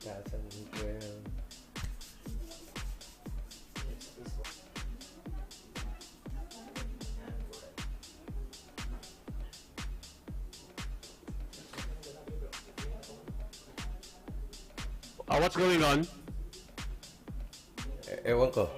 2012. What's going on? Ewan ko.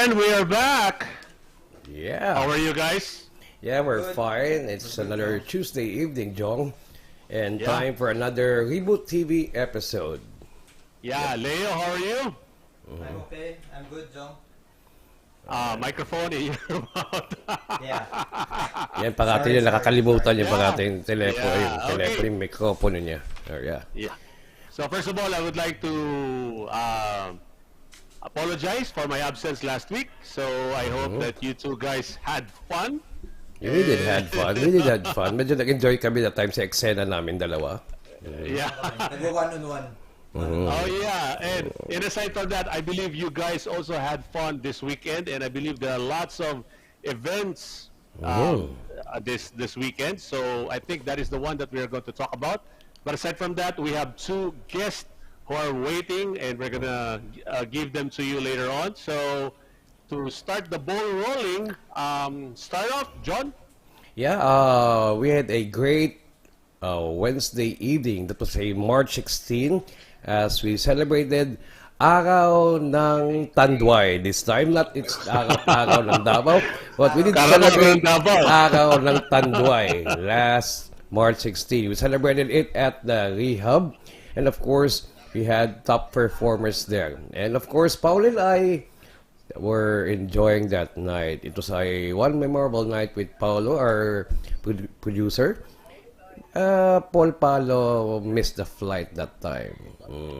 And we are back. Yeah. How are you guys? Yeah, we're fine. It's another Tuesday evening, Jong. And time for another Reboot TV episode. Yeah, Leo, how are you? I'm okay. I'm good, Jong. Microphone in your mouth. Yeah. Yan, pag yung nakakalimutan yung pag-ating telepono, Yeah, yung telepono, yung microphone niya. Yeah. So first of all, I would like to apologize for my absence last week. So I hope that you two guys had fun. We did had fun. We did had fun. Medyo nag-enjoy kami that time sa eksena namin dalawa. Yeah. Nag-one-on-one. Oh yeah, and aside from that, I believe you guys also had fun this weekend, and I believe there are lots of events this weekend. So I think that is the one that we are going to talk about. But aside from that, we have two guests who are waiting, and we're gonna give them to you later on. So to start the ball rolling, start off, John. Yeah, we had a great Wednesday evening. That was a March 16 as we celebrated Araw ng Tanduay. This time, not it's Araw ng Davao, but we did celebrate Araw ng Tanduay last March 16. We celebrated it at the Rehub, and of course, we had top performers there. And of course, Paul and I were enjoying that night. It was one memorable night with Palo, our producer. Paul Palo missed the flight that time.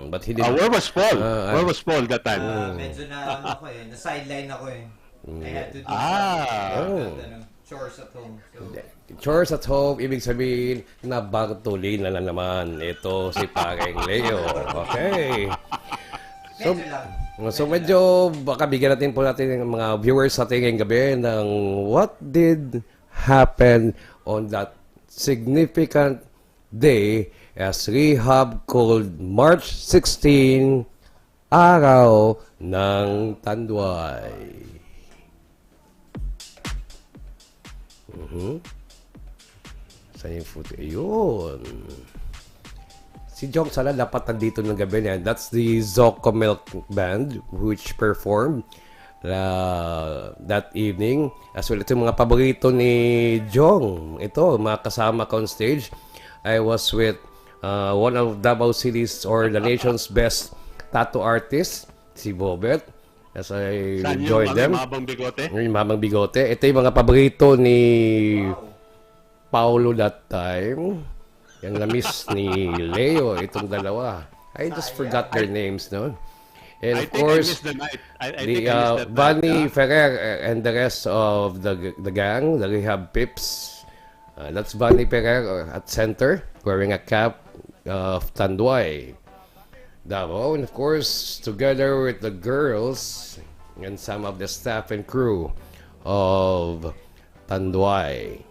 But he didn't. Where was Paul? Where was Paul that time? Medyo na-sideline ako eh. I had to do chores at home. So. Chores at home, ibig sabihin, nabagtuli na naman. Ito si Pareng Leo. Okay. So medyo baka bigyan natin po natin ng mga viewers sa ating gabi ng what did happen on that significant day as Rehub called March 16 Araw ng Tanduay. Saan yung photo? Ayun. Si Jong sana dapat nandito ng gabi niya. That's the Zocco Milk Band which performed that evening. As well, ito yung mga paborito ni Jong. Ito, mga kasama ko on stage. I was with one of Davao City's or the nation's best tattoo artists, si Bobet. As I joined them. Mabang bigote? Yung mabang bigote. Ito yung mga paborito ni Paulo that time. Yung na-miss ni Leo, itong dalawa. I just forgot their names, no? And of course, Vanny Ferrer and the rest of the gang, the Rehub Pips. That's Vanny Ferrer at center, wearing a cap of Tanduay, Davao. And of course, together with the girls and some of the staff and crew of Tanduay.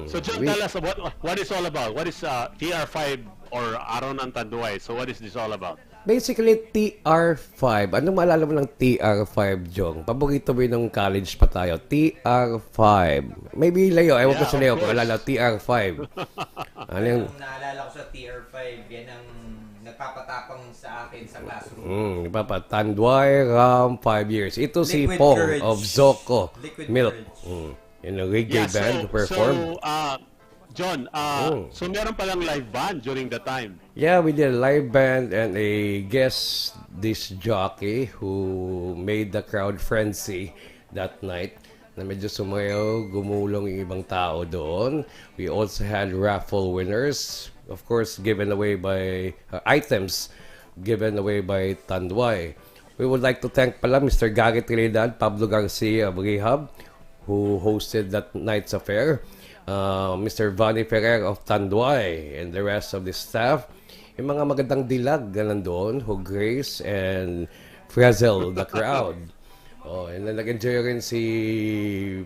So John, tell us what is all about. What is TR5 or Araw ng Tanduay? So what is this all about? Basically, TR5. Ano maalala mo ng TR5, Jong? Paborito mo nung college pa tayo. TR5. Maybe Leo. Ewan ko sa Leo kung alala TR5. Ano yung... naalala ko sa TR5, yan ang nagpapatapang sa akin sa classroom. Tanduay, Ram, 5 years. Ito si Liquid Pong Courage. of Zocco Liquid Milk. Courage. Yung reggae band to perform. So, John, so meron palang live band during the time. Yeah, we did a live band and a guest disc jockey who made the crowd frenzy that night. Na medyo sumayaw, gumulong yung ibang tao doon. We also had raffle winners, of course, given away by items given away by Tanduay. We would like to thank pala Mr. Gary Trinidad, Pablo Garcia of Rehub, who hosted that night's affair. Mr. Vanny Ferrer of Tanduay and the rest of the staff. Yung mga magandang dilag na nandun who grace and frazzle the crowd. And then nag-enjoy rin si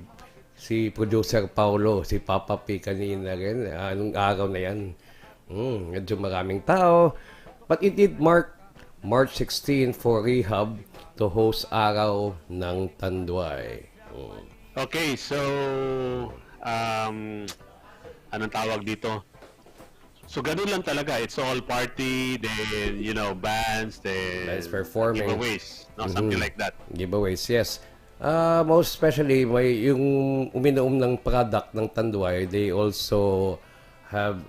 producer Paulo, si Papa P kanina rin. Anong araw na yan? Medyo maraming tao. But it did mark March 16 for Rehub to host Araw ng Tanduay. Okay, so anong tawag dito? So ganun lang talaga. It's all party, then bands, then performing, giveaways, something like that. Giveaways, yes. Most especially may yung uminom ng product ng Tanduay, they also have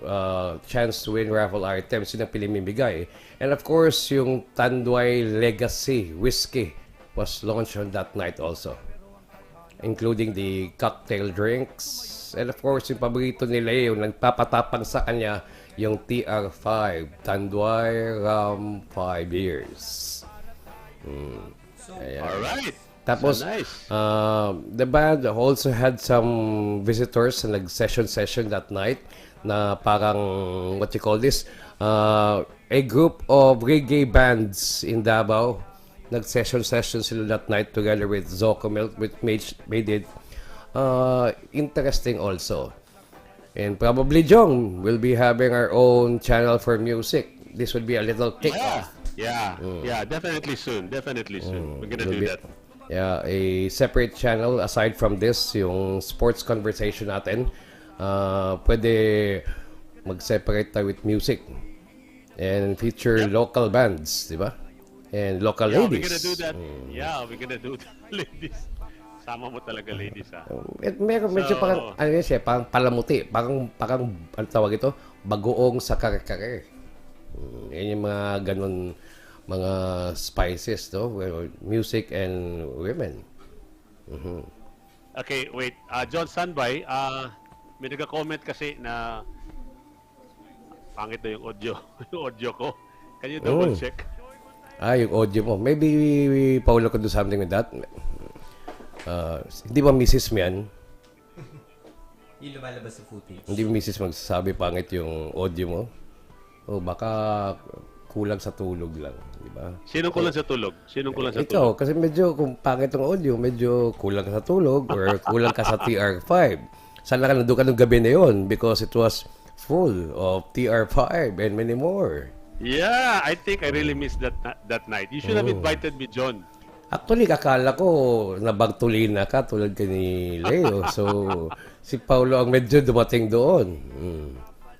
chance to win raffle items yun ang pilimibigay. And of course, yung Tanduay Legacy Whiskey was launched on that night also, including the cocktail drinks. And of course, yung paborito nila yung nagpapatapang sa kanya, yung TR5, Tanduay Ram 5 years. So, Alright. Tapos, So nice. the band also had some visitors na nag-session that night na parang, what you call this, a group of reggae bands in Davao. Nag-session sila that night together with Zocomel, which made it interesting also. And probably Jong will be having our own channel for music. This would be a little Yeah. kick-off. Yeah. Definitely soon. Definitely soon. We're gonna Will do be, that. yeah, a separate channel aside from this, yung sports conversation natin. Pwede mag-separate tayo with music and feature Yep. local bands, di ba? And local Yeah, we're gonna do ladies. that. Yeah, we're gonna do that, ladies. Sama mo talaga, ladies, ha? At meron medyo parang, So, ano yun siya, parang palamuti. Parang, ano tawag ito? Bagoong sa kare-kare. Yan yung mga ganun, mga spices, no? Well, music and women. okay, wait. John Sanbay, may nagka-comment kasi na pangit na yung audio, yung audio ko. Can you double check? Yung audio mo. Maybe Paulo could do something with that. Hindi ba misis mo yan? Yung lumalabas sa footage. Hindi ba misis magsasabi pangit yung audio mo? O baka kulang sa tulog lang, di ba? Sinong kulang sa tulog? Sinong kulang sa Ikaw, tulog? kasi medyo kung pangit yung audio, medyo kulang ka sa tulog or kulang ka sa TR5. Sana ka nandun ka nung gabi na yun because it was full of TR5 and many more. Yeah, I think I really missed that night. You should have invited me, John. Actually, kakala ko nabagtulina ka tulad ka ni Leo. So, si Paulo ang medyo dumating doon.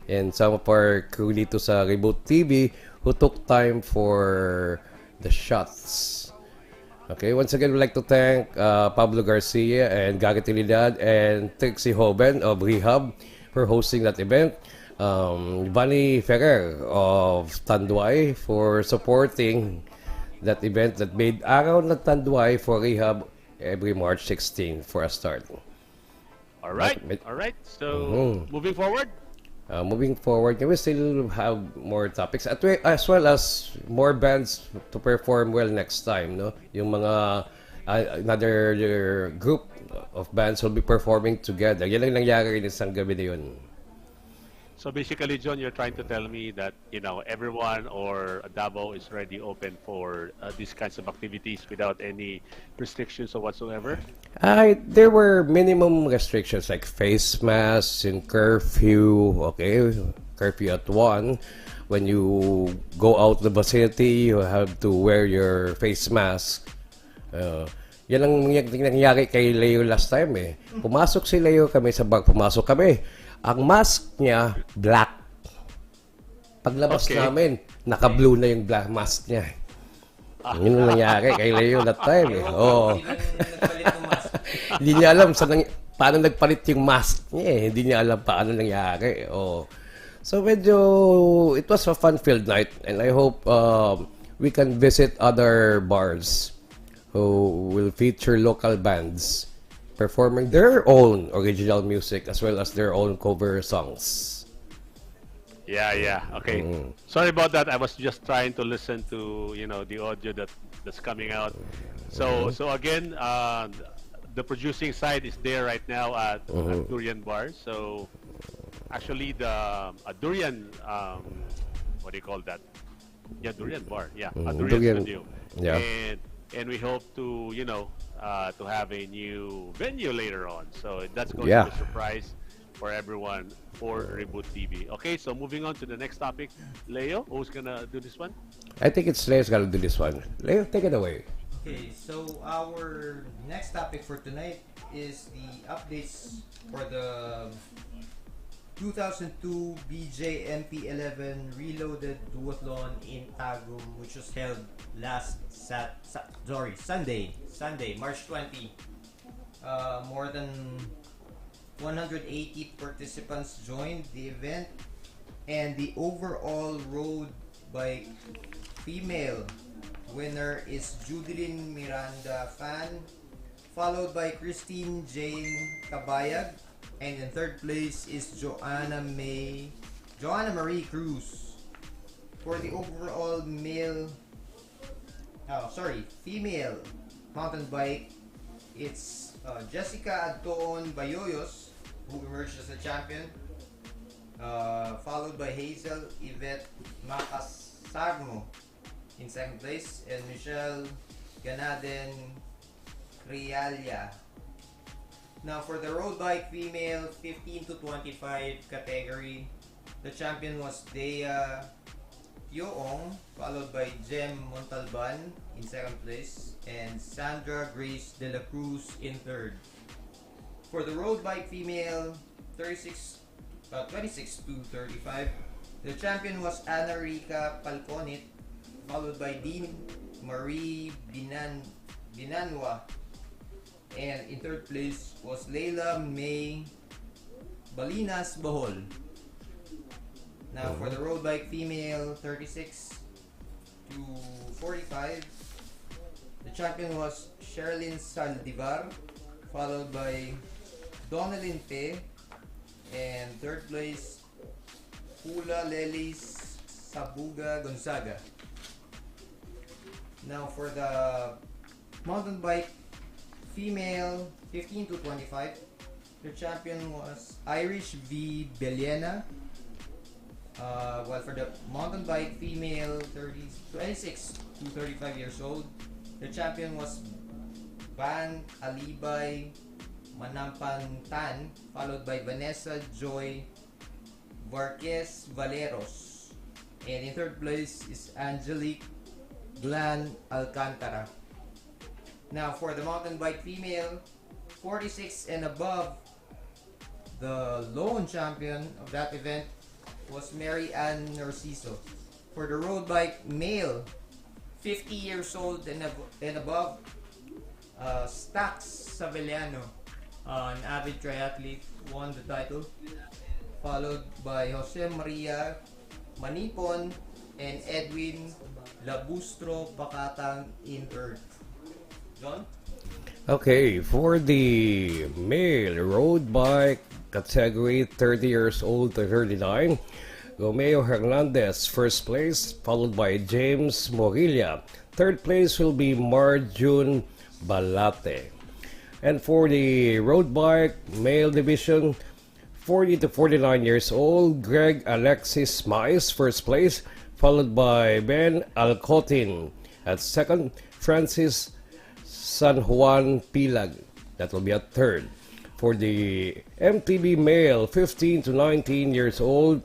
And some of our crew dito sa Reboot TV who took time for the shots. Okay, once again, we'd like to thank Pablo Garcia and Gary Trinidad and Trixie Hoben of Rehub for hosting that event. Vanny Ferrer of Tanduay for supporting that event that made araw na Tanduay for Rehub every March 16 for a start. All right. But- All right. So, moving forward. Moving forward, we still have more topics as well as more bands to perform well next time. No, yung mga another group of bands will be performing together. Yan ang nangyari rin isang gabi na yun. So basically, John, you're trying to tell me that, everyone or Davao is already open for these kinds of activities without any restrictions or whatsoever? There were minimum restrictions like face masks and curfew. Okay, curfew at 1. When you go out the vicinity, you have to wear your face mask. Yan ang nangyari kay Leo last time eh. Pumasok si Leo kami sa bar, pumasok kami. Ang mask niya, black. Paglabas namin, naka-blue na yung black mask niya. Yun ang nangyari kay Leo that time eh. Oo. Nagpalit ng mask. Hindi niya alam paano nagpalit yung mask niya eh. Hindi niya alam paano nangyari. Oh. So medyo, it was a fun-filled night and I hope we can visit other bars who will feature local bands performing their own original music as well as their own cover songs. Yeah. Okay. Sorry about that. I was just trying to listen to, the audio that's coming out. So again, the producing side is there right now at Durian Bar. So actually the Durian, what do you call that? Yeah, Durian Bar. Yeah, a Durian studio. Yeah. And we hope to, to have a new venue later on. So that's going Yeah. to be a surprise for everyone for Reboot TV. Okay, so moving on to the next topic. Leo, who's gonna do this one? I think it's Leo's gonna do this one. Leo, take it away. Okay, so our next topic for tonight is the updates for the 2002 BJMP 11 Reloaded Duathlon in Tagum, which was held last Sunday, March 20. More than 180 participants joined the event, and the overall road bike female winner is Judilyn Miranda Fan, followed by Christine Jane Kabayag, and in third place is Joanna Marie Cruz. For the overall female mountain bike, it's Jessica Adon Bayoyos who emerged as a champion, followed by Hazel Yvette Macasarno in second place, and Michelle Ganaden Rialia. Now for the road bike female 15 to 25 category, the champion was Dea Yoong, followed by Jem Montalban in second place, and Sandra Grace De La Cruz in third. For the road bike female 26 to 35, the champion was Ana Rica Palconit, followed by Dean Marie Binanwa, and in third place was Leila May Balinas Bohol. Now for the road bike female 36 to 45, the champion was Sherilyn Saldivar, followed by Donalyn Pe, and third place Hula Lelis Sabuga Gonzaga. Now for the mountain bike female 15 to 25, the champion was Irish V. Beliena. While for the mountain bike female 26 to 35 years old, the champion was Van Alibay Manampantan, followed by Vanessa Joy Varquez Valeros. And in third place is Angelique Glan Alcantara. Now for the mountain bike female 46 and above, the lone champion of that event was Mary Ann Narciso. For the road bike male 50 years old and above, Stax Savellano, an avid triathlete, won the title, followed by Jose Maria Manipon and Edwin Labustro Pakatang in third. John? Okay, for the male road bike category 30 years old to 39, Romeo Hernandez first place, followed by James Morilla. Third place will be Marjun Balate. And for the road bike male division 40 to 49 years old, Greg Alexis Mais first place, followed by Ben Alcotin at second, Francis San Juan Pilag, that will be at third. For the MTB male 15 to 19 years old,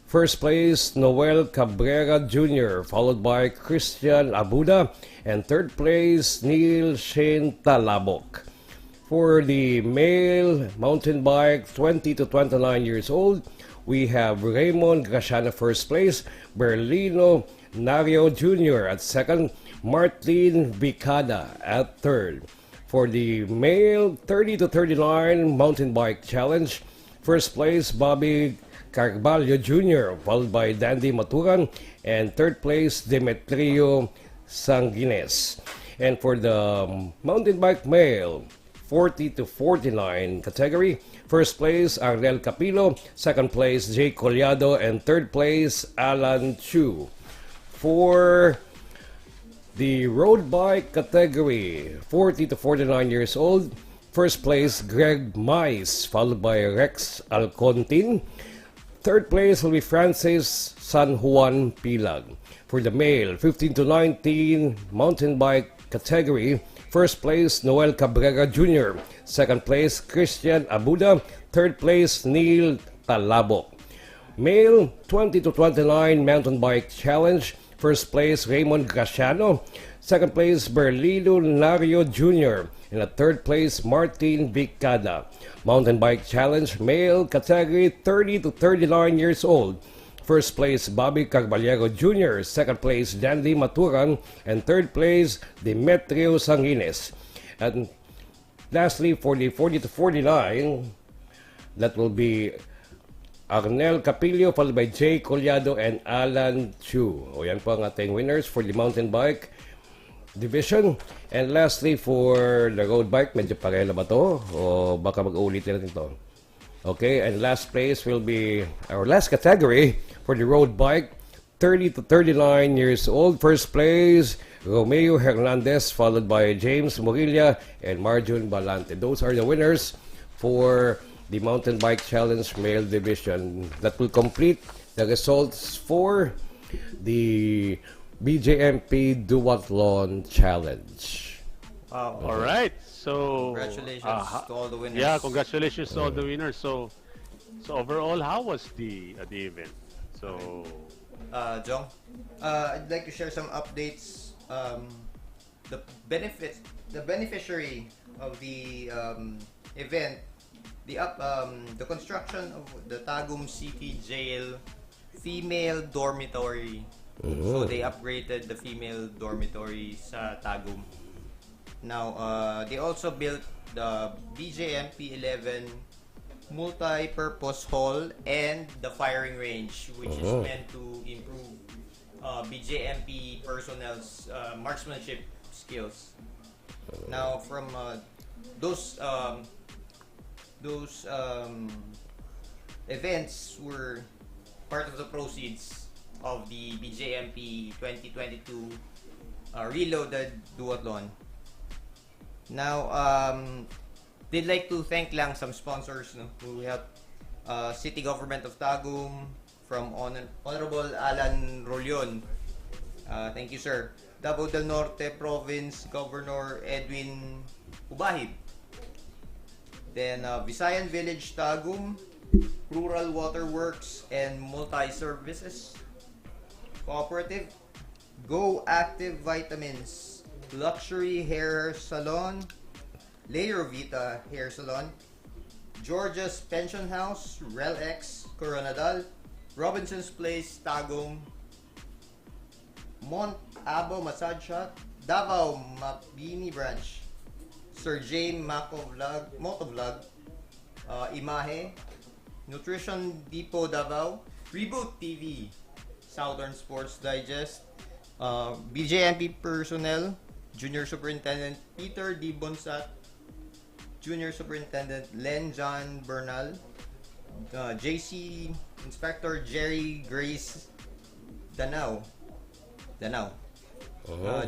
first place Noel Cabrera Jr., followed by Christian Abuda, and third place Neil Shane Talabok. For the male mountain bike 20 to 29 years old, we have Raymond Graciano first place, Berlino Nario Jr. at second, Martin Vicada at third. For the male 30 to 39 mountain bike challenge, first place Bobby Carvalho Jr., followed by Dandy Maturan, and third place Demetrio Sanguines. And for the mountain bike male 40 to 49 category, first place Arnel Capilo, second place Jay Collado, and third place Alan Chu. For the road bike category 40 to 49 years old, first place Greg Mais, followed by Rex Alcontin. Third place will be Francis San Juan Pilag. For the male 15 to 19 mountain bike category, first place Noel Cabrera Jr., second place Christian Abuda, third place Neil Talabok. Male 20 to 29 mountain bike challenge, first place Raymond Graciano, second place Berlino Nario Jr., and at third place Martin Vicada. Mountain bike challenge male category 30 to 39 years old, first place Bobby Carvalho Jr., second place Dandy Maturan, and third place Demetrio Sanguines. And lastly, for the 40 to 49, that will be Arnel Capilio, followed by Jay Collado and Alan Chu. O yan po ang ating winners for the mountain bike division. And lastly, for the road bike, medyo pareho ba to? O baka mag-uulit natin ito? Okay, and last place will be our last category for the road bike, 30 to 39 years old. First place, Romeo Hernandez, followed by James Morilla and Marjun Balante. Those are the winners for the Mountain Bike Challenge Male Division. That will complete the results for the BJMP Duathlon Challenge. Wow. All right. So Congratulations to all the winners. Yeah, congratulations to all the winners. So overall, how was the event? So Jong, I'd like to share some updates. The beneficiary of the event, the construction of the Tagum City Jail female dormitory. So they upgraded the female dormitory sa Tagum. Now, they also built the BJMP 11 multi-purpose hall and the firing range, which is meant to improve BJMP personnel's marksmanship skills. Now, from those events were part of the proceeds of the BJMP 2022 Reloaded Duathlon. Now, they'd like to thank lang some sponsors who helped City Government of Tagum from Honorable Alan Rolyon. Thank you, sir. Davao del Norte Province Governor Edwin Ubahib. Then, Visayan Village Tagum, Rural Waterworks and Multi-Services Cooperative, Go Active Vitamins, Luxury Hair Salon, Layer Vita Hair Salon, Georgia's Pension House, RelX, Coronadal, Robinson's Place, Tagum, Mont Abo Massage Shop, Davao Mabini Branch, Sir James Motovlog, Imahe, Nutrition Depot Davao, Reboot TV, Southern Sports Digest, BJMP Personnel, Junior Superintendent Peter D. Bonsat, Junior Superintendent Len John Bernal, JC Inspector Jerry Grace Danao,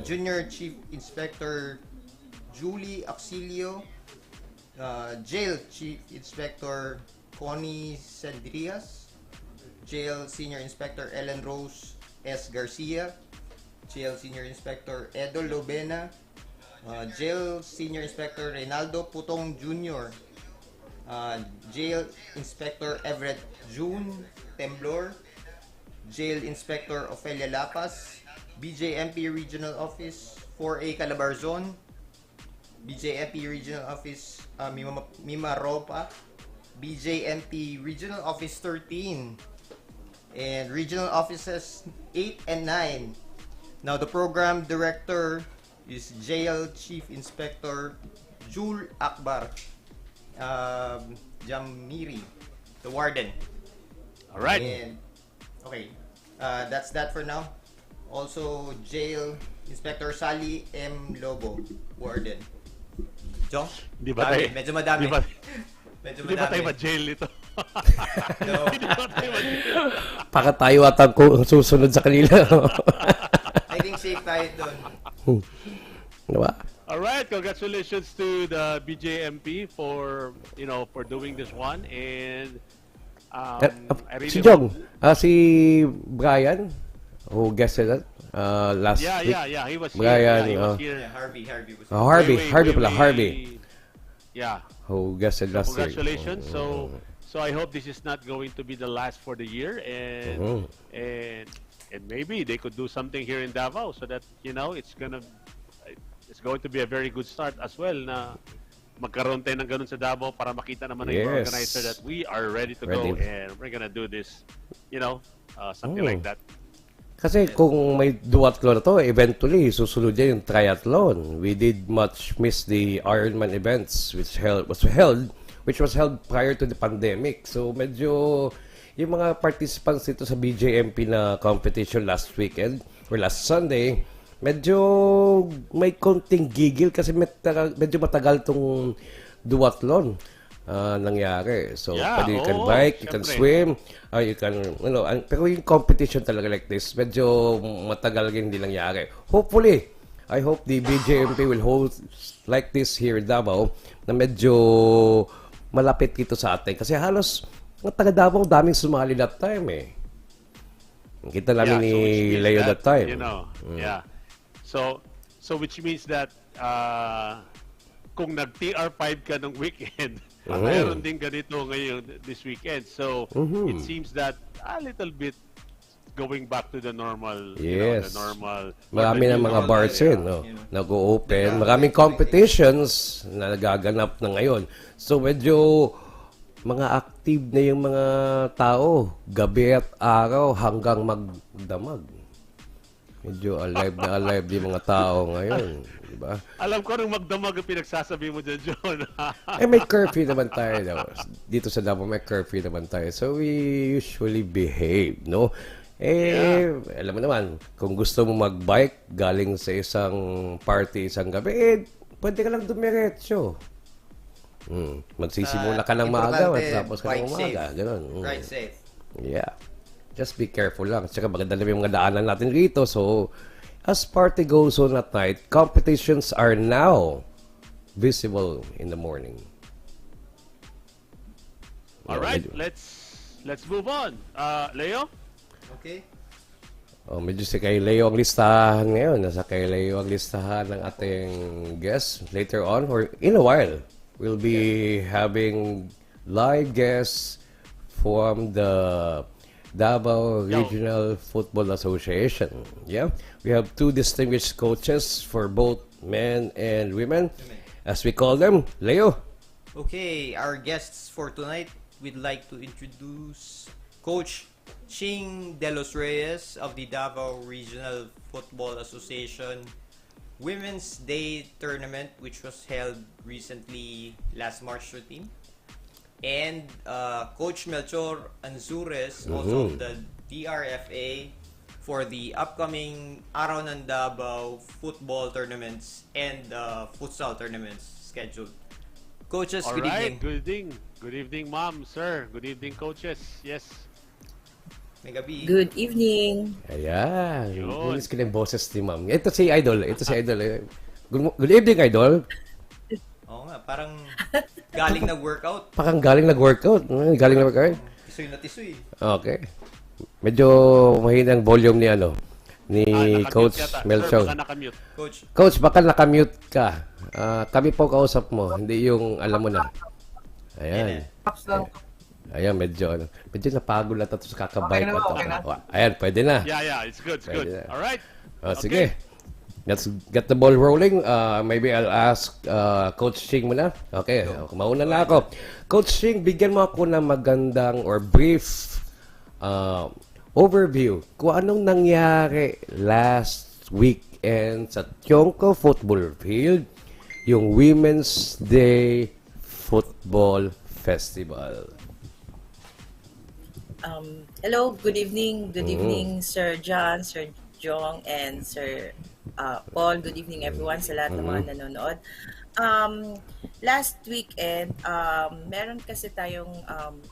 Junior Chief Inspector Julie Auxilio, Jail Chief Inspector Connie Sendrias, Jail Senior Inspector Ellen Rose S. Garcia, Jail Senior Inspector Edo Lobena, Jail Senior Inspector Reynaldo Putong Jr., Jail Inspector Everett June Temblor, Jail Inspector Ofelia Lapas, BJMP Regional Office 4A Calabarzon, BJMP Regional Office Mima Ropa, BJMP Regional Office 13, and Regional Offices 8 and 9. Now, the program director is Jail Chief Inspector Jul Akbar Jamiri, the warden. all right. And, okay, that's that for now. Also, Jail Inspector Sally M. Lobo, warden. Jong? Di ba tayo? Medyo madami. Di ba, Medyo di ba tayo madami. ma-jail nito? No. Di ba tayo ma-jail? Baka tayo at ang susunod sa kanila. I think safe tayo doon. Diba? All right, congratulations to the BJMP for doing this one, and I really Si Jong, si Brian, who guested that last week. yeah, he was here. Brian, Yeah, he was here. Yeah, Harvey was. Harvey. Yeah. Who guested last week. Congratulations. So I hope this is not going to be the last for the year, and maybe they could do something here in Davao so that it's going to be a very good start as well na magkaroon tayo ng ganun sa Davao para makita naman ng Yes. organizer that we are ready to go and we're gonna do this, something like that. Kasi kung may duathlon na to, eventually susunod yan yung triathlon. We did much miss the Ironman events which was held prior to the pandemic. So medyo yung mga participants dito sa BJMP na competition last weekend or last Sunday, medyo may konting gigil kasi medyo matagal tong duathlon. nangyari. So, Yeah, pwede you can oo, bike, you can syempre. swim, you can, pero yung competition talaga like this, medyo matagal hindi nangyari. Hopefully, I hope the BJMP will hold like this here in Davao na medyo malapit dito sa atin. Kasi halos, ang taga Davao, daming sumali that time eh. Kita namin ni which means Leo that time. Yeah. So which means that kung nag-TR5 ka nung weekend, mayroon din ganito ngayon this weekend. So it seems that a little bit going back to the normal, Yes. the normal. Marami ng mga bars yun, nag-o-open. Maraming competitions na nagaganap na ngayon. So, medyo mga active na yung mga tao. Gabi at araw hanggang magdamag. Medyo alive yung mga tao ngayon. Diba? Alam ko nung magdamag ang pinagsasabi mo dyan, John. May curfew naman tayo. Dito sa Davao, may curfew naman tayo. So, we usually behave, no? Alam mo naman, kung gusto mo mag-bike galing sa isang party isang gabi, pwede ka lang dumiretso. Magsisimula ka ng maaga at tapos ka ng umaga. Ganun. Ride safe. Yeah. Just be careful lang. Tsaka maganda na yung mga daanan natin rito. So, as party goes on at night, competitions are now visible in the morning. All right, let's move on. Leo? Okay. Medyo si kay Leo ang listahan ngayon. Nasa kay Leo ang listahan ng ating guest later on or in a while. We'll be having live guests from the Davao Regional Football Association. Yeah, we have two distinguished coaches for both men and women, as we call them. Leo. Okay, our guests for tonight, we'd like to introduce Coach Ching De Los Reyes of the Davao Regional Football Association Women's Day Tournament, which was held recently last March 13. And Coach Melchor Anzures, also of the DRFA, for the upcoming Araw ng Davao football tournaments and futsal tournaments scheduled. Coaches, All good right, evening. good evening. Good evening, ma'am, sir. Good evening, coaches. Yes. May gabi. Good evening. Ayan. Yun. Inis ko na yung boses ni ma'am. Ito si Idol. Good evening, Idol. Oo nga, parang galing nag-workout. Parang galing nag-workout. Galing nag-workout. Tisoy na tisoy. Okay. Medyo mahina ang volume ni Nakamute Coach yata. Melchor. Sir, baka nakamute. Coach, Baka nakamute ka. Kami po kausap mo, hindi yung alam mo na. Ayan. Ayan, medyo napagod na tapos kakabike. Ayan, pwede na. Yeah, it's good, it's good. Pwede na. All right. Sige. Let's get the ball rolling. Maybe I'll ask Coach Ching muna. Okay, mauna na ako. Coach Ching, bigyan mo ako ng magandang or brief overview kung anong nangyari last weekend sa Tiongco Football Field, yung Women's Day Football Festival. Hello, good evening. Good evening, Sir John, Sir Jong, and Sir Paul. Good evening, everyone, sa lahat ng mga nanonood. Last weekend, meron kasi tayong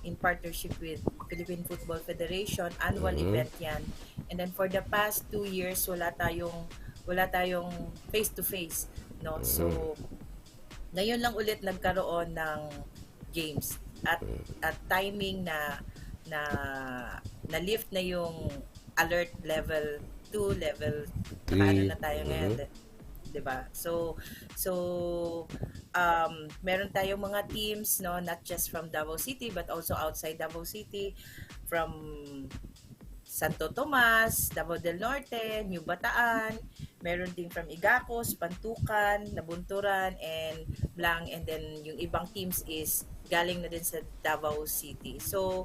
in partnership with Philippine Football Federation, annual event yan. And then for the past 2 years, wala tayong face-to-face, no? So, ngayon lang ulit nagkaroon ng games at timing na lift na yung alert level 2, level 3, ano na tayo ngayon, 'di ba? So meron tayong mga teams, no, not just from Davao City but also outside Davao City, from Santo Tomas, Davao del Norte, New Bataan, meron din from Igacos, Pantukan, Nabunturan, and Blang, and then yung ibang teams is galing na din sa Davao City. So,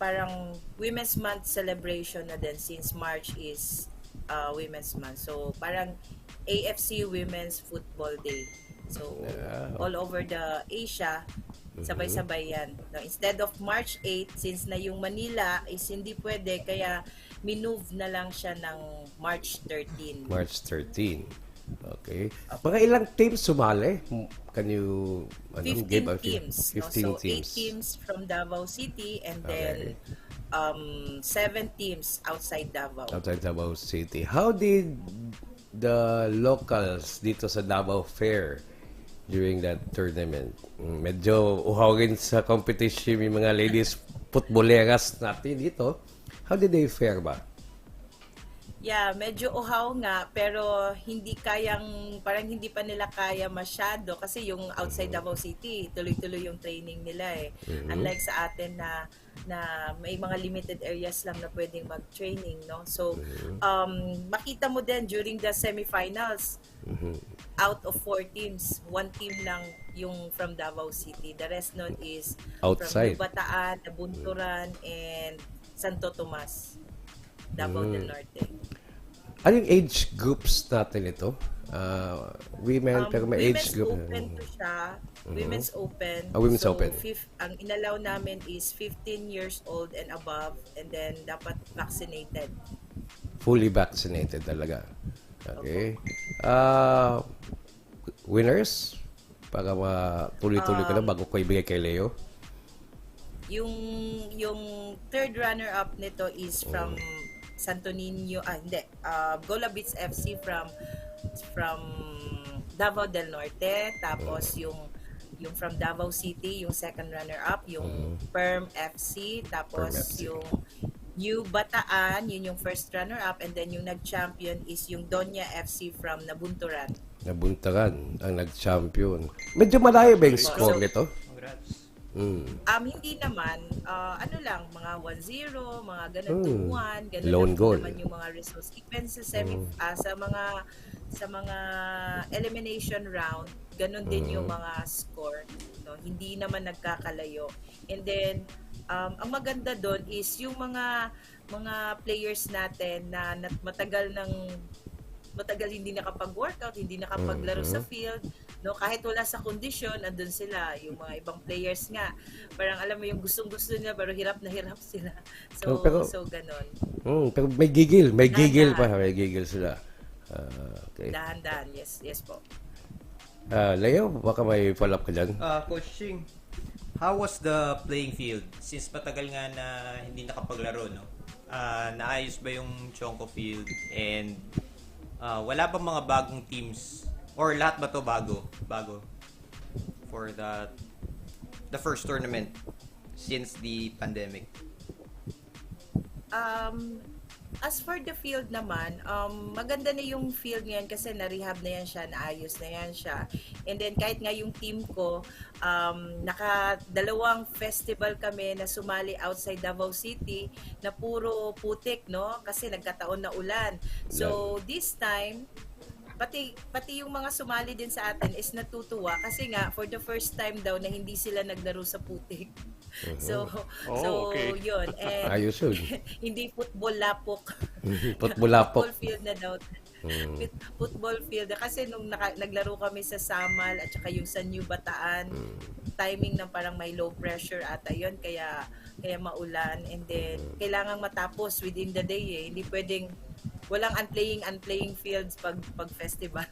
parang Women's Month celebration na din since March is Women's Month. So, parang AFC Women's Football Day. So, all over the Asia, sabay-sabay yan. No, instead of March 8, since na yung Manila is hindi pwede, kaya minove na lang siya ng March 13. March 13. Okay. Mga ilang teams sumali? Can you give 15 a few? teams, no? 15 So, 8 teams. teams from Davao City and Okay. then 7 teams outside Davao. Outside Davao City. How did the locals dito sa Davao fare during that tournament? Medyo uhaw rin sa competition yung mga ladies footballeras natin dito. How did they fare ba? Yeah, medyo uhaw nga pero hindi kayang parang hindi pa nila kaya masyado kasi yung outside Davao City, tuloy-tuloy yung training nila eh. Unlike sa atin na may mga limited areas lang na pwedeng mag-training, no? So, makita mo din during the semifinals, out of 4 teams, 1 team lang yung from Davao City. The rest nun is Outside. from Bataan, Nabunturan, and Santo Tomas, Davao del Norte. Ano yung age groups natin ito? Women, pero may age Women's group. Open to siya. Women's Open. Women's So, Open. ang inalaw namin is 15 years old and above and then dapat vaccinated. Fully vaccinated talaga. Okay. Winners? Para matuloy-tuloy ka na bago ko ibigay kay Leo. Yung third runner-up nito is from Santo Niño, hindi, Gola Beats FC from Davao del Norte, tapos yung from Davao City, yung second runner-up, yung Perm FC, tapos Perm FC. yung New Bataan, yun yung first runner-up, and then yung nag-champion is yung Doña FC from Nabunturan. Nabuntaran ang nag-champion. Medyo malayo ba yung score nito? Congrats. Hindi naman, ano lang, mga 1-0, mga ganun, 2-1, ganun Lone lang goal. naman yung mga results. Even sa sa mga elimination round, ganun din yung mga score, no? Hindi naman nagkakalayo. And then, ang maganda doon is yung mga players natin na matagal hindi nakapag-workout, hindi nakapaglaro sa field, no, kahit wala sa kondisyon, andun sila, yung mga ibang players nga. Parang alam mo yung gustong-gusto nila pero hirap na hirap sila. So so ganon. Pero may gigil Dahan-dahan. may gigil sila. Okay. Dahan-dahan, yes po. Leo, baka may follow-up ka dyan? Coach Ching, how was the playing field? Since matagal nga na hindi nakapaglaro, no? Naayos ba yung Chonko Field? And wala bang mga bagong teams? Or lahat ba to bago for the first tournament since the pandemic? As for the field naman, maganda na yung field ngayon kasi na-rehab na yan siya, naayos na yan siya. And then kahit nga yung team ko, dalawang festival kami na sumali outside Davao City na puro putik, no? Kasi nagkataon na ulan. So this time, pati yung mga sumali din sa atin is natutuwa kasi nga for the first time daw na hindi sila naglaro sa putik. So okay. yun. And Ayos yun. hindi football lapok. Football field na daw. Football field. Kasi nung naglaro kami sa Samal at saka yung sa New Bataan, timing ng parang may low pressure ata yun, kaya maulan. And then, kailangang matapos within the day eh. Hindi pwedeng walang unplaying fields pag festival.